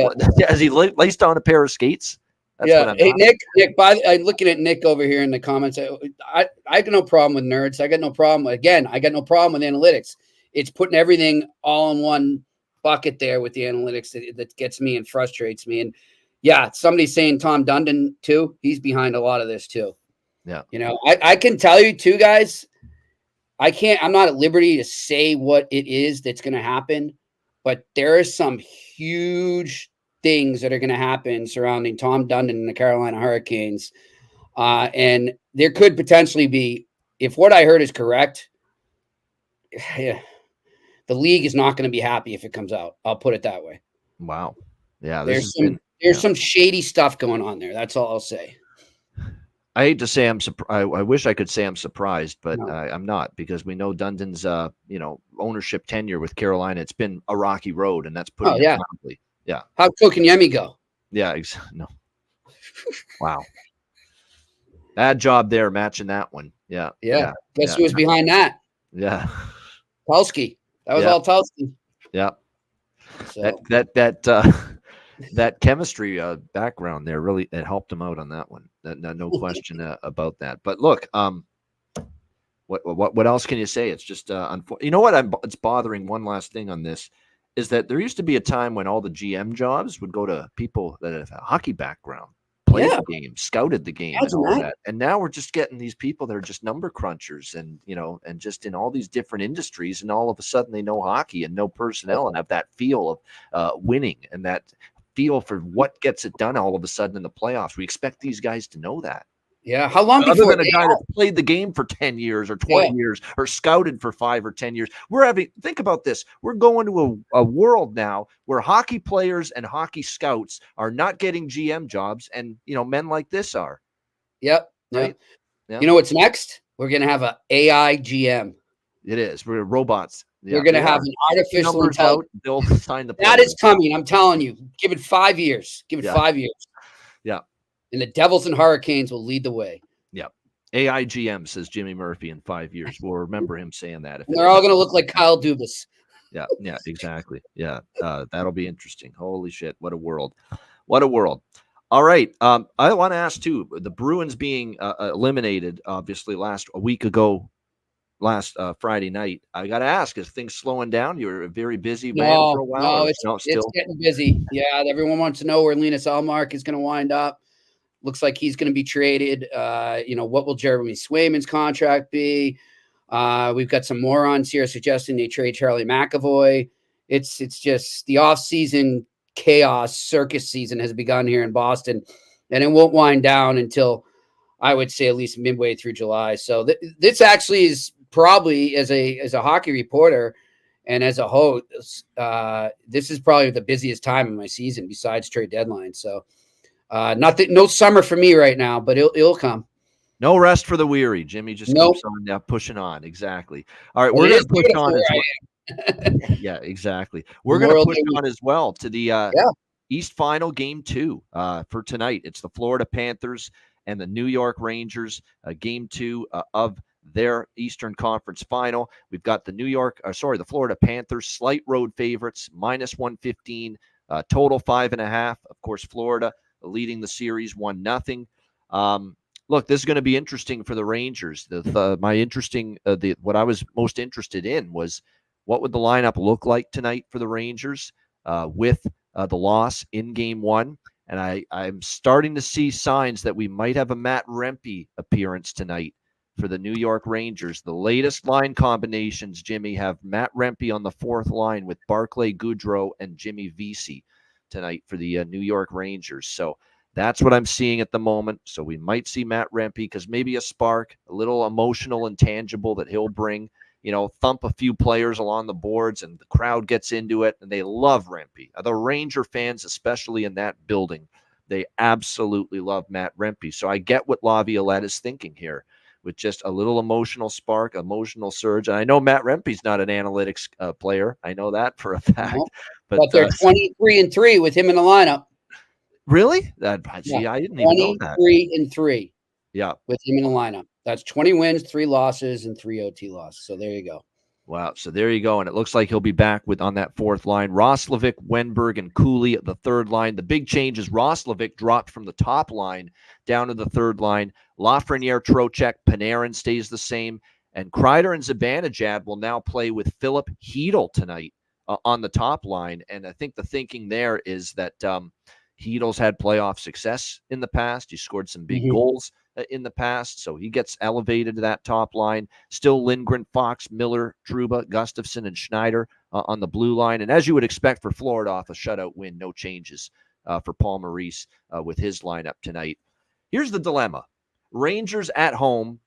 Has he laced on a pair of skates? That's hey, Nick, I'm looking at Nick over here in the comments. I got no problem with nerds. I got no problem. I got no problem with analytics. It's putting everything all in one bucket there with the analytics that gets me and frustrates me. And yeah, somebody's saying Tom Dundon too. He's behind a lot of this too. Yeah. You know, I can tell you too, guys, I'm not at liberty to say what it is that's going to happen, but there are some huge things that are going to happen surrounding Tom Dundon and the Carolina Hurricanes. And there could potentially be, if what I heard is correct, the league is not going to be happy if it comes out. I'll put it that way. Wow. Yeah. There's some shady stuff going on there. That's all I'll say. I hate to say I wish I could say I'm surprised, but no. I'm not, because we know Dundon's ownership tenure with Carolina. It's been a rocky road, and that's putting it mildly. Yeah. How'd Kotkaniemi go? Yeah. No. Wow. Bad job there matching that one. Yeah. Yeah. Guess who was behind that? Yeah. Tulski. That was all Tulski. Yeah. So. That chemistry background there really helped him out on that one. No question about that. But look, what else can you say? It's just you know what? It's bothering. One last thing on this is that there used to be a time when all the GM jobs would go to people that have a hockey background, played the game, scouted the game, and all that. And now we're just getting these people that are just number crunchers, and and just in all these different industries, and all of a sudden they know hockey and know personnel and have that feel of winning and that feel for what gets it done all of a sudden in the playoffs. We expect these guys to know that. Yeah. How long before a guy that played the game for 10 years or 20 years or scouted for 5 or 10 years? Think about this. We're going to a world now where hockey players and hockey scouts are not getting GM jobs, and men like this are. Yep. Right. Yep. You know what's next? We're going to have an AI GM. It is. We're robots. We're going to have an artificial intelligence. They'll sign the that is coming. I'm telling you. Give it 5 years. Give it 5 years. Yeah. And the Devils and Hurricanes will lead the way. Yeah. AI GM, says Jimmy Murphy, in 5 years. We'll remember him saying that. And they're all going to look like Kyle Dubas. Yeah. Yeah, exactly. Yeah. That'll be interesting. Holy shit. What a world. What a world. All right. I want to ask too, the Bruins being eliminated, obviously, a week ago, last Friday night. I got to ask, is things slowing down? You were a very busy man for a while. No, it's getting busy. Yeah, everyone wants to know where Linus Ullmark is going to wind up. Looks like he's going to be traded. What will Jeremy Swayman's contract be? We've got some morons here suggesting they trade Charlie McAvoy. It's just the off-season chaos circus season has begun here in Boston, and it won't wind down until, I would say, at least midway through July. So this actually is probably, as a hockey reporter and as a host, this is probably the busiest time of my season besides trade deadline. So no summer for me right now, but it'll come. No rest for the weary. Jimmy just keeps on pushing on. Exactly. All right, we're going to push on as well. Yeah, exactly. We're going to push on as well to the East Final Game 2 for tonight. It's the Florida Panthers and the New York Rangers, Game 2 of their Eastern Conference Final. We've got the Florida Panthers, slight road favorites, -115, total 5.5. Of course, Florida leading the series 1-0. Look, this is going to be interesting for the Rangers. What I was most interested in was what would the lineup look like tonight for the Rangers with the loss in Game 1. And I'm starting to see signs that we might have a Matt Rempe appearance tonight for the New York Rangers. The latest line combinations, Jimmy, have Matt Rempe on the 4th line with Barclay Goodrow and Jimmy Vesey tonight for the New York Rangers. So That's what I'm seeing at the moment. So we might see Matt Rempe because maybe a spark, a little emotional and tangible that he'll bring, thump a few players along the boards and the crowd gets into it. And they love Rempe. The Ranger fans, especially in that building, they absolutely love Matt Rempe. So I get what Laviolette is thinking here with just a little emotional spark, emotional surge. And I know Matt Rempe's not an analytics player. I know that for a fact. No, but they're 23-3 with him in the lineup. Really? I didn't even know that. 23-3. Yeah. With him in the lineup. That's 20 wins, 3 losses, and 3 OT losses. So there you go. Wow. So there you go. And it looks like he'll be back on that fourth line. Roslovic, Wenberg, and Cooley at the third line. The big change is Roslovic dropped from the top line down to the third line. Lafreniere, Trocheck, Panarin stays the same. And Kreider and Zibanejad will now play with Philip Hedl tonight on the top line. And I think the thinking there is that Hedl's had playoff success in the past. He scored some big goals in the past, so he gets elevated to that top line. Still Lindgren, Fox, Miller, Trouba, Gustafson, and Schneider on the blue line. And as you would expect for Florida off a shutout win, no changes for Paul Maurice with his lineup tonight. Here's the dilemma. Rangers at home,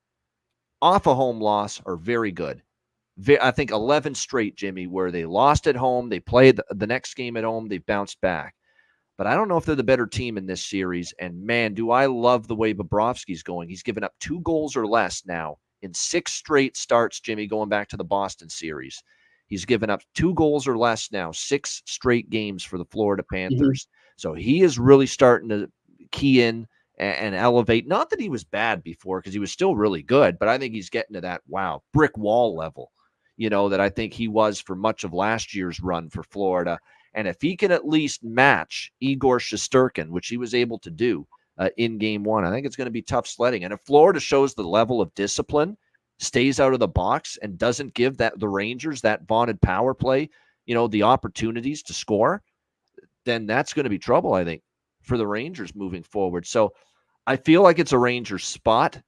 off a home loss, are very good. I think 11 straight, Jimmy, where they lost at home. They played the next game at home. They bounced back. But I don't know if they're the better team in this series. And, man, do I love the way Bobrovsky's going. He's given up 2 goals or less now in 6 straight starts, Jimmy, going back to the Boston series. He's given up 2 goals or less now, 6 straight games for the Florida Panthers. So he is really starting to key in and elevate. Not that he was bad before because he was still really good, but I think he's getting to that, brick wall level, that I think he was for much of last year's run for Florida. And if he can at least match Igor Shesterkin, which he was able to do in game 1, I think it's going to be tough sledding. And if Florida shows the level of discipline, stays out of the box, and doesn't give the Rangers that vaunted power play, the opportunities to score, then that's going to be trouble, I think, for the Rangers moving forward. So I feel like it's a Rangers spot,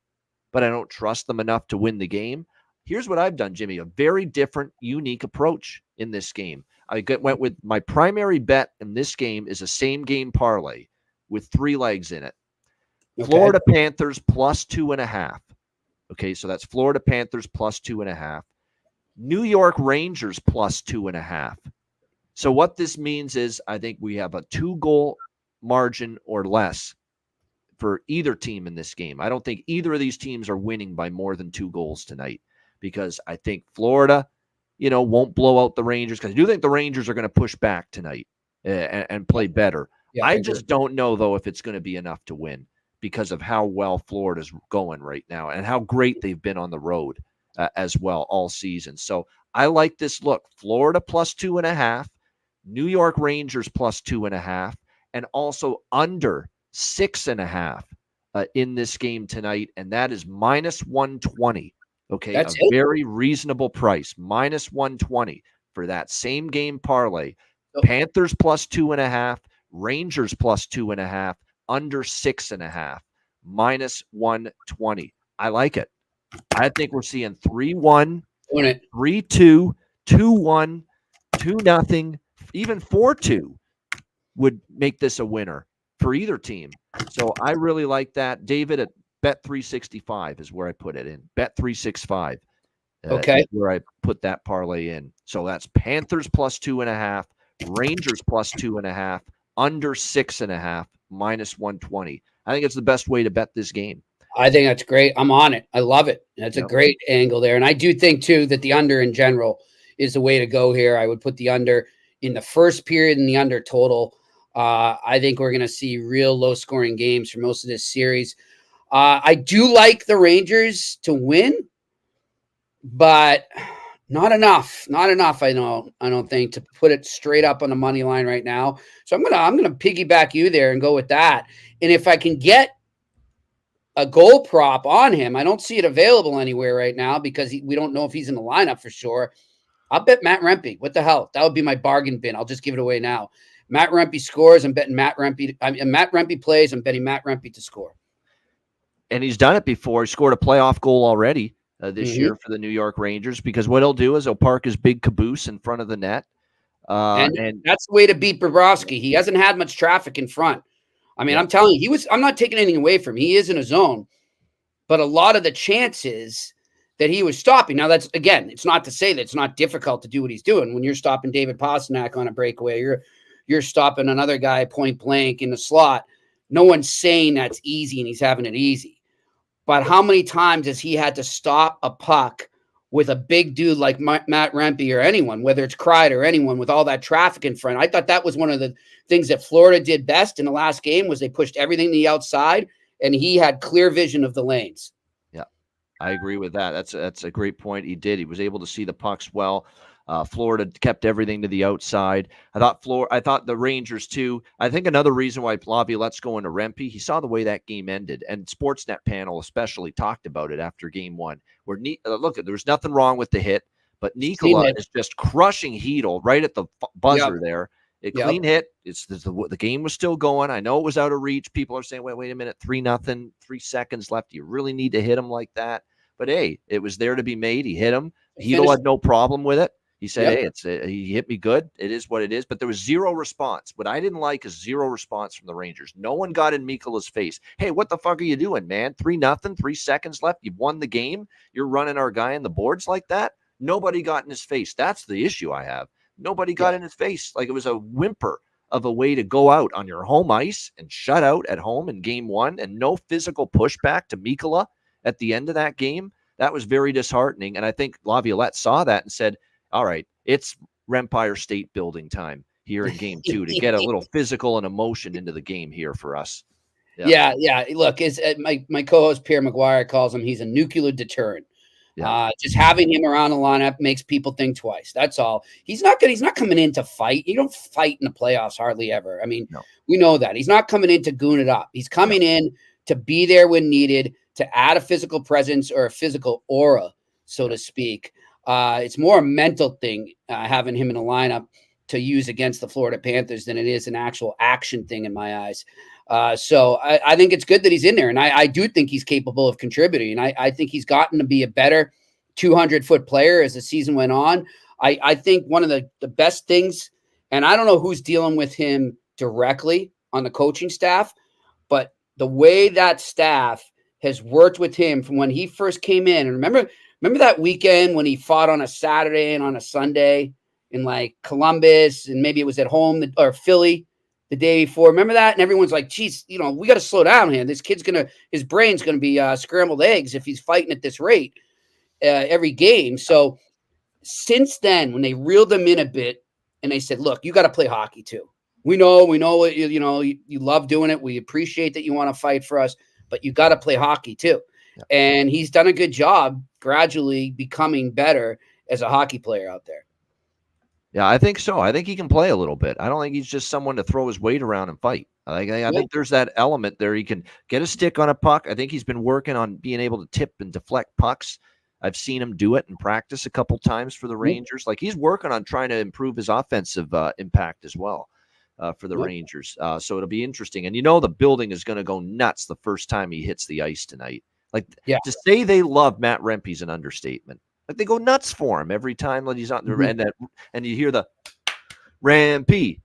but I don't trust them enough to win the game. Here's what I've done, Jimmy, a very different, unique approach in this game. I went with my primary bet in this game is a same game parlay with 3 legs in it. Okay. Florida Panthers plus 2.5. Okay, so that's Florida Panthers plus 2.5. New York Rangers plus 2.5. So what this means is I think we have a 2-goal margin or less for either team in this game. I don't think either of these teams are winning by more than 2 goals tonight because I think Florida won't blow out the Rangers because I do think the Rangers are going to push back tonight and play better. Yeah, I just don't know, though, if it's going to be enough to win because of how well Florida's going right now and how great they've been on the road as well all season. So I like this look. Florida plus 2.5, New York Rangers plus 2.5, and also under 6.5 in this game tonight, and that is minus 120. Okay, that's a very reasonable price, minus 120 for that same game parlay. Panthers plus 2.5, Rangers plus 2.5, under 6.5, minus 120. I like it. I think we're seeing 3-1, 3-2, 2-1, 2-0, even 4-2 would make this a winner for either team. So I really like that. David at Bet365 is where I put it in. Bet365. Is where I put that parlay in. So that's Panthers plus 2.5, Rangers plus 2.5, under 6.5, minus 120. I think it's the best way to bet this game. I think that's great. I'm on it. I love it. That's a great angle there. And I do think, too, that the under in general is the way to go here. I would put the under in the first period and the under total. I think we're going to see real low-scoring games for most of this series. I do like the Rangers to win, but not enough. Not enough, I don't think, to put it straight up on the money line right now. So I'm gonna piggyback you there and go with that. And if I can get a goal prop on him, I don't see it available anywhere right now because we don't know if he's in the lineup for sure. I'll bet Matt Rempe. What the hell? That would be my bargain bin. I'll just give it away now. Matt Rempe scores. I'm betting Matt Rempe. Matt Rempe plays. I'm betting Matt Rempe to score. And he's done it before. He scored a playoff goal already this year for the New York Rangers because what he'll do is he'll park his big caboose in front of the net. And that's the way to beat Bobrovsky. He hasn't had much traffic in front. I mean, I'm telling you, I'm not taking anything away from him. He is in a zone, but a lot of the chances that he was stopping. Now, that's, again, it's not to say that it's not difficult to do what he's doing. When you're stopping David Pastrnak on a breakaway, you're stopping another guy point blank in the slot. No one's saying that's easy and he's having it easy. But how many times has he had to stop a puck with a big dude like Matt Rempe or anyone, whether it's Kreider or anyone, with all that traffic in front? I thought that was one of the things that Florida did best in the last game, was they pushed everything to the outside, and he had clear vision of the lanes. Yeah, I agree with that. That's a great point. He did. He was able to see the pucks well. Florida kept everything to the outside. I thought the Rangers too. I think another reason why Laviolette's going to Rempe, he saw the way that game ended, and Sportsnet panel especially talked about it after game one. Where look, there was nothing wrong with the hit, but Nikola is just crushing Hedl right at the buzzer there. Clean hit. The game was still going. I know it was out of reach. People are saying, wait a minute, 3-0, 3 seconds left. You really need to hit him like that? But hey, it was there to be made. He hit him. Hedl had no problem with it. He said, hey, he hit me good. It is what it is. But there was zero response. What I didn't like is zero response from the Rangers. No one got in Mikola's face. Hey, what the fuck are you doing, man? 3-0, 3 seconds left. You've won the game. You're running our guy on the boards like that. Nobody got in his face. That's the issue I have. Nobody got in his face. Like, it was a whimper of a way to go out on your home ice and shut out at home in game one, and no physical pushback to Mikkola at the end of that game. That was very disheartening. And I think Laviolette saw that and said, all right, it's Rempire State building time here in game two to get a little physical and emotion into the game here for us. Yeah. Look, my co-host Pierre McGuire calls him, he's a nuclear deterrent. Just having him around the lineup makes people think twice. That's all. He's not coming in to fight. You don't fight in the playoffs hardly ever. I mean, we know that. He's not coming in to goon it up. He's coming in to be there when needed, to add a physical presence or a physical aura, so to speak. It's more a mental thing, having him in the lineup to use against the Florida Panthers, than it is an actual action thing in my eyes. So I think it's good that he's in there. And I do think he's capable of contributing. And I think he's gotten to be a better 200-foot player as the season went on. I think one of the best things, and I don't know who's dealing with him directly on the coaching staff, but the way that staff has worked with him from when he first came in. And remember that weekend when he fought on a Saturday and on a Sunday in like Columbus, and maybe it was at home or Philly the day before. Remember that? And everyone's like, geez, we got to slow down here. This kid's his brain's going to be scrambled eggs if he's fighting at this rate every game. So since then, when they reeled him in a bit and they said, look, you got to play hockey too. We know what you love doing it. We appreciate that you want to fight for us, but you got to play hockey too. Yeah. And he's done a good job gradually becoming better as a hockey player out there. Yeah, I think so. I think he can play a little bit. I don't think he's just someone to throw his weight around and fight. I think there's that element there. He can get a stick on a puck. I think he's been working on being able to tip and deflect pucks. I've seen him do it in practice a couple times for the Rangers. Like, he's working on trying to improve his offensive impact as well for the Rangers. So it'll be interesting. And the building is going to go nuts the first time he hits the ice tonight. Like, to say they love Matt Rempe's an understatement. Like, they go nuts for him every time that he's on the and you hear the Rempe.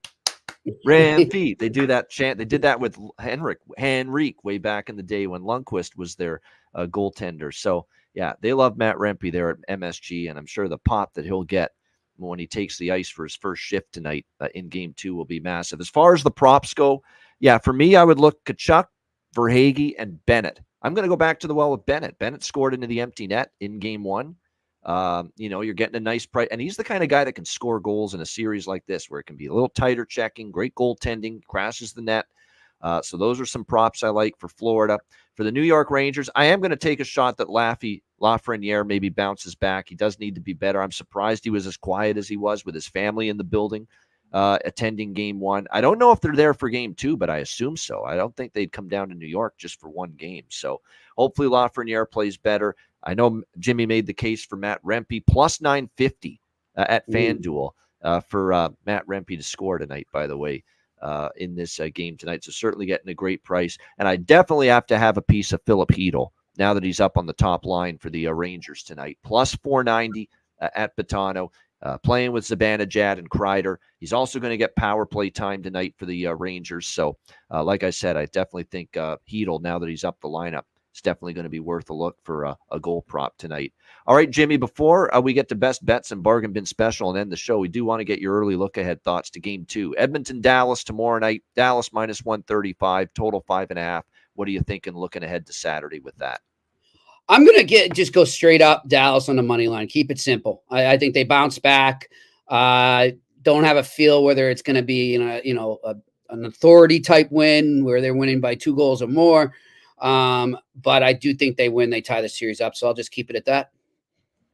They do that chant. They did that with Henrik way back in the day when Lundqvist was their goaltender. So yeah, they love Matt Rempe there at MSG, and I'm sure the pop that he'll get when he takes the ice for his first shift tonight in game 2 will be massive. As far as the props go, for me, I would look Tkachuk, Verhaeghe, and Bennett. I'm going to go back to the well with Bennett. Bennett scored into the empty net in game 1. You're getting a nice price, and he's the kind of guy that can score goals in a series like this, where it can be a little tighter checking, great goaltending, crashes the net. So those are some props I like for Florida. For the New York Rangers, I am going to take a shot that Lafreniere maybe bounces back. He does need to be better. I'm surprised he was as quiet as he was with his family in the building, attending game 1. I don't know if they're there for game 2, but I assume so. I don't think they'd come down to New York just for one game. So hopefully Lafreniere plays better. I know Jimmy made the case for Matt Rempe, plus 950 at FanDuel for Matt Rempe to score tonight, by the way, in this game tonight. So certainly getting a great price. And I definitely have to have a piece of Philip Hedl now that he's up on the top line for the Rangers tonight. Plus 490 at Betano. playing with Zibanejad and Kreider. He's also going to get power play time tonight for the Rangers. So, like I said, I definitely think Hedl, now that he's up the lineup, it's definitely going to be worth a look for a goal prop tonight. All right, Jimmy, before we get to best bets and bargain bin special and end the show, we do want to get your early look-ahead thoughts to Game 2. Edmonton-Dallas tomorrow night. Dallas minus 135, total 5.5. What are you thinking looking ahead to Saturday with that? I'm going to just go straight up Dallas on the money line. Keep it simple. I think they bounce back. Don't have a feel whether it's going to be an authority type win where they're winning by 2 goals or more. But I do think they win. They tie the series up. So I'll just keep it at that.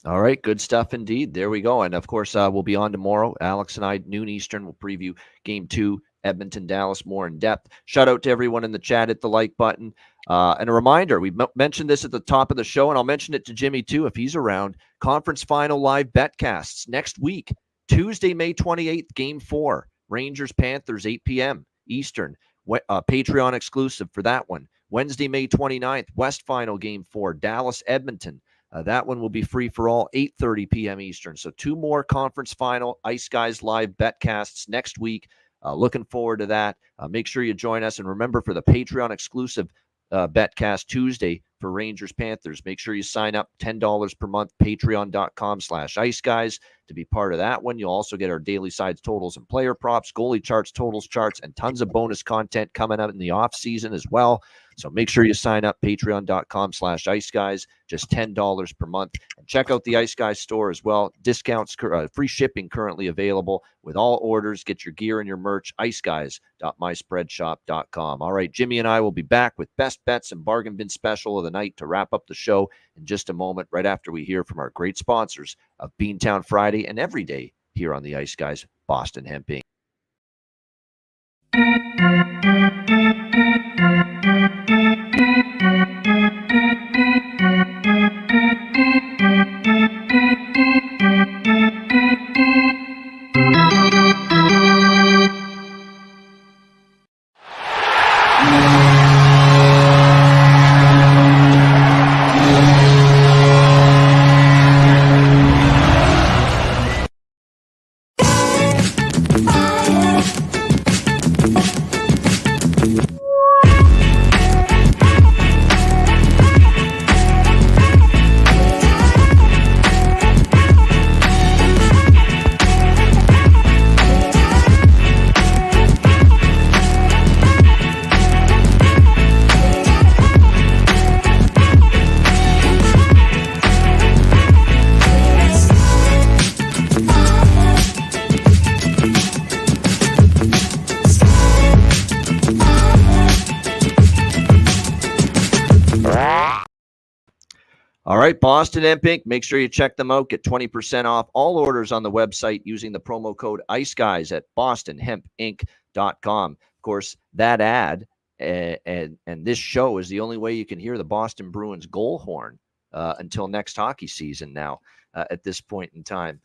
All right. Good stuff indeed. There we go. And of course, we'll be on tomorrow. Alex and I, noon Eastern, will preview Game 2, Edmonton, Dallas, more in depth. Shout out to everyone in the chat. Hit the like button. And a reminder, we mentioned this at the top of the show, and I'll mention it to Jimmy too if he's around. Conference final live betcasts next week, Tuesday, May 28th, Game 4. Rangers, Panthers, 8 p.m. Eastern. Patreon exclusive for that one. Wednesday, May 29th, West Final Game 4, Dallas, Edmonton. That one will be free for all, 8:30 p.m. Eastern. So 2 more conference final Ice Guys live betcasts next week. Looking forward to that. Make sure you join us. And remember, for the Patreon exclusive betcast Tuesday for Rangers Panthers, make sure you sign up, $10 per month, patreon.com/Ice Guys to be part of that one. You'll also get our daily sides totals and player props, goalie charts, totals charts, and tons of bonus content coming up in the off season as well. So make sure you sign up, patreon.com/Ice Guys, just $10 per month. And check out the Ice Guys store as well. Discounts, free shipping currently available with all orders. Get your gear and your merch, iceguys.myspreadshop.com. All right, Jimmy and I will be back with best bets and bargain bin special of the night to wrap up the show in just a moment, right after we hear from our great sponsors of Beantown Friday and every day here on the Ice Guys Boston Hemp Inc. All right, Boston Hemp Inc. Make sure you check them out. Get 20% off all orders on the website using the promo code IceGuys at bostonhempinc.com. Of course, that ad and this show is the only way you can hear the Boston Bruins goal horn until next hockey season now at this point in time.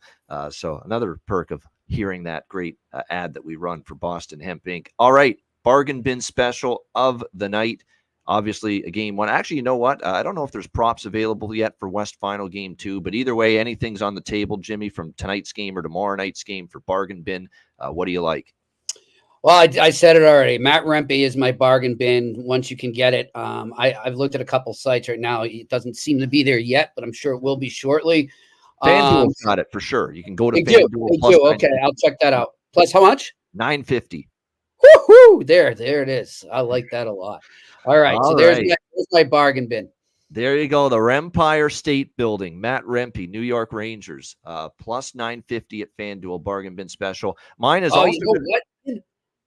So another perk of hearing that great ad that we run for Boston Hemp Inc. All right, bargain bin special of the night. Obviously, a game 1. Actually, you know what? I don't know if there's props available yet for West Final Game 2, but either way, anything's on the table, Jimmy, from tonight's game or tomorrow night's game for bargain bin. What do you like? Well, I said it already. Matt Rempe is my bargain bin once you can get it. I've looked at a couple sites right now. It doesn't seem to be there yet, but I'm sure it will be shortly. FanDuel's got it for sure. You can go to FanDuel. Okay, I'll check that out. Plus how much? $9.50. Woohoo! There it is. I like that a lot. All right, so there's my bargain bin. There you go. The Rempire State Building. Matt Rempe, New York Rangers, plus $9.50 at FanDuel bargain bin special. Mine is also. You know what?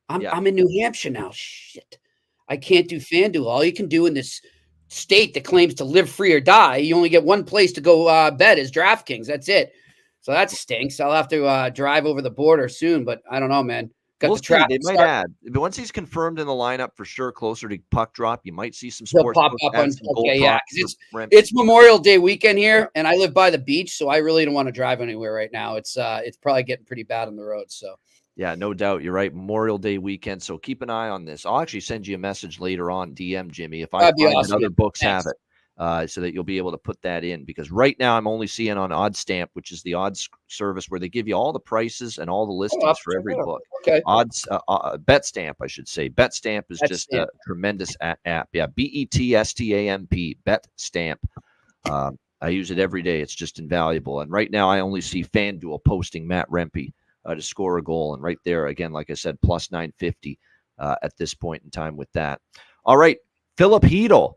I'm in New Hampshire now. Shit, I can't do FanDuel. All you can do in this state that claims to live free or die, you only get one place to go bet is DraftKings. That's it. So that stinks. I'll have to drive over the border soon, but I don't know, man. We'll see. They might add. But once he's confirmed in the lineup for sure, closer to puck drop, you might see some sports pop up on. Okay, yeah, because it's Memorial Day weekend here, and I live by the beach, so I really don't want to drive anywhere right now. It's probably getting pretty bad on the road. So yeah, no doubt, you're right. Memorial Day weekend, so keep an eye on this. I'll actually send you a message later on, DM Jimmy, if I find that other books have it. so that you'll be able to put that in. Because right now I'm only seeing on OddsStamp, which is the odds service where they give you all the prices and all the listings for every book. Okay. BetStamp, I should say. BetStamp is just BetStamp. a tremendous app. Yeah, BETSTAMP, BetStamp. I use it every day. It's just invaluable. And right now I only see FanDuel posting Matt Rempe to score a goal. And right there, again, like I said, plus 950 at this point in time with that. All right, Philip Hedl.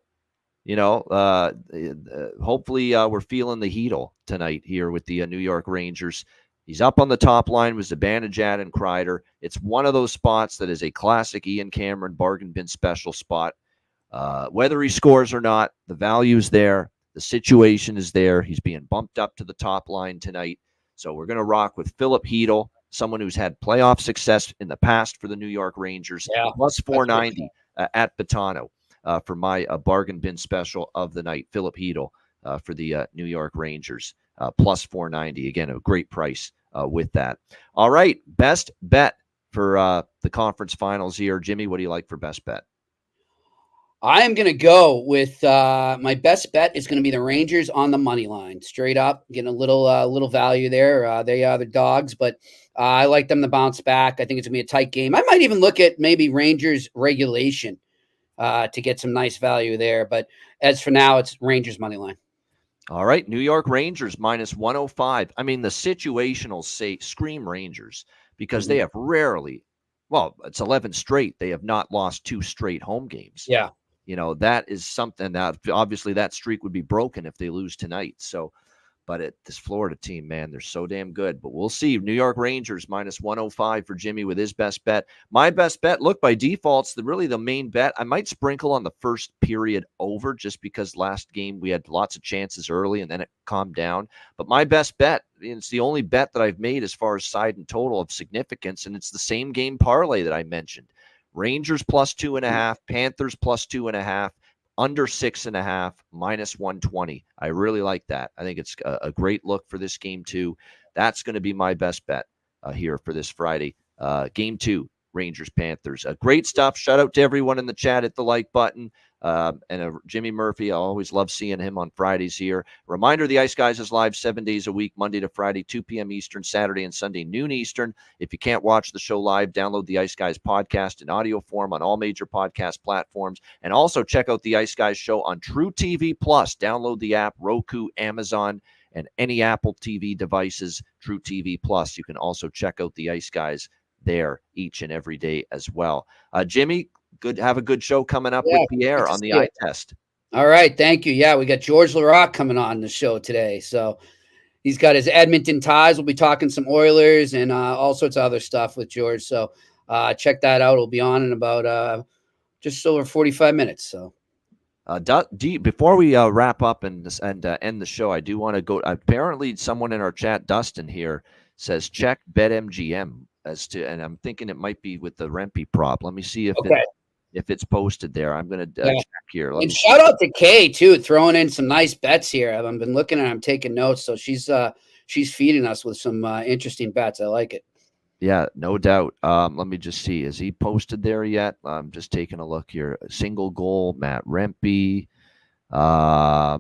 Hopefully we're feeling the Hedl tonight here with the New York Rangers. He's up on the top line with Zibanejad and Kreider. It's one of those spots that is a classic Ian Cameron bargain bin special spot. Whether he scores or not, the value's there. The situation is there. He's being bumped up to the top line tonight. So we're going to rock with Philip Hedl, someone who's had playoff success in the past for the New York Rangers, plus 490 at Betano. For my bargain bin special of the night, Philip Hedl for the New York Rangers, plus 490. Again, a great price with that. All right, best bet for the conference finals here. Jimmy, what do you like for best bet? I'm going to go with my best bet is going to be the Rangers on the money line, straight up, getting a little value there. They are the dogs, but I like them to bounce back. I think it's going to be a tight game. I might even look at maybe Rangers regulation to get some nice value there. But as for now, it's Rangers money line. All right, New York Rangers minus 105. I mean, the situational scream Rangers because they have rarely, it's 11 straight. They have not lost 2 straight home games. Yeah. That is something that obviously that streak would be broken if they lose tonight. So, but this Florida team, man, they're so damn good. But we'll see. New York Rangers minus 105 for Jimmy with his best bet. My best bet, look, by default, it's really the main bet. I might sprinkle on the first period over just because last game we had lots of chances early and then it calmed down. But my best bet, it's the only bet that I've made as far as side and total of significance, and it's the same game parlay that I mentioned. Rangers plus 2.5, Panthers plus 2.5. Under 6.5, minus 120. I really like that. I think it's a great look for this game too. That's going to be my best bet here for this Friday. Game 2, Rangers Panthers. Great stuff. Shout out to everyone in the chat. Hit the like button. Jimmy Murphy, I always love seeing him on Fridays here. Reminder, the Ice Guys is live 7 days a week, Monday to Friday, 2 p.m. Eastern, Saturday and Sunday, noon Eastern. If you can't watch the show live, download the Ice Guys podcast in audio form on all major podcast platforms. And also check out the Ice Guys show on True TV Plus. Download the app, Roku, Amazon, and any Apple TV devices, True TV Plus. You can also check out the Ice Guys there each and every day as well. Jimmy, have a good show coming up with Pierre on the eye test. All right, thank you. Yeah, we got George Laraque coming on the show today. So he's got his Edmonton ties. We'll be talking some Oilers and all sorts of other stuff with George. So check that out. It'll be on in about just over 45 minutes. So before we wrap up and end the show, I do want to go. Apparently, someone in our chat, Dustin here, says check BetMGM and I'm thinking it might be with the Rempe prop. Let me see if it's posted there. I'm going to check here. And shout out to Kay too, throwing in some nice bets here. I've been looking at. I'm taking notes, so she's feeding us with some interesting bets. I like it. Yeah, no doubt. Let me just see. Is he posted there yet? I'm just taking a look here. A single goal, Matt Rempe. No,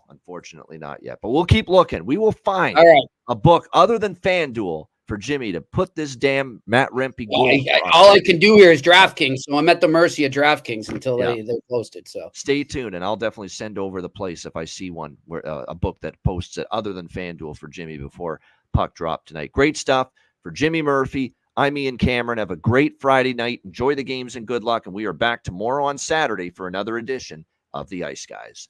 unfortunately not yet. But we'll keep looking. We will find a book other than FanDuel for Jimmy to put this damn Matt Rempe goal. All I can do here is DraftKings, so I'm at the mercy of DraftKings until they post it. So stay tuned, and I'll definitely send over the place if I see one where a book that posts it other than FanDuel for Jimmy before puck drop tonight. Great stuff for Jimmy Murphy. I'm Ian Cameron. Have a great Friday night. Enjoy the games and good luck. And we are back tomorrow on Saturday for another edition of the Ice Guys.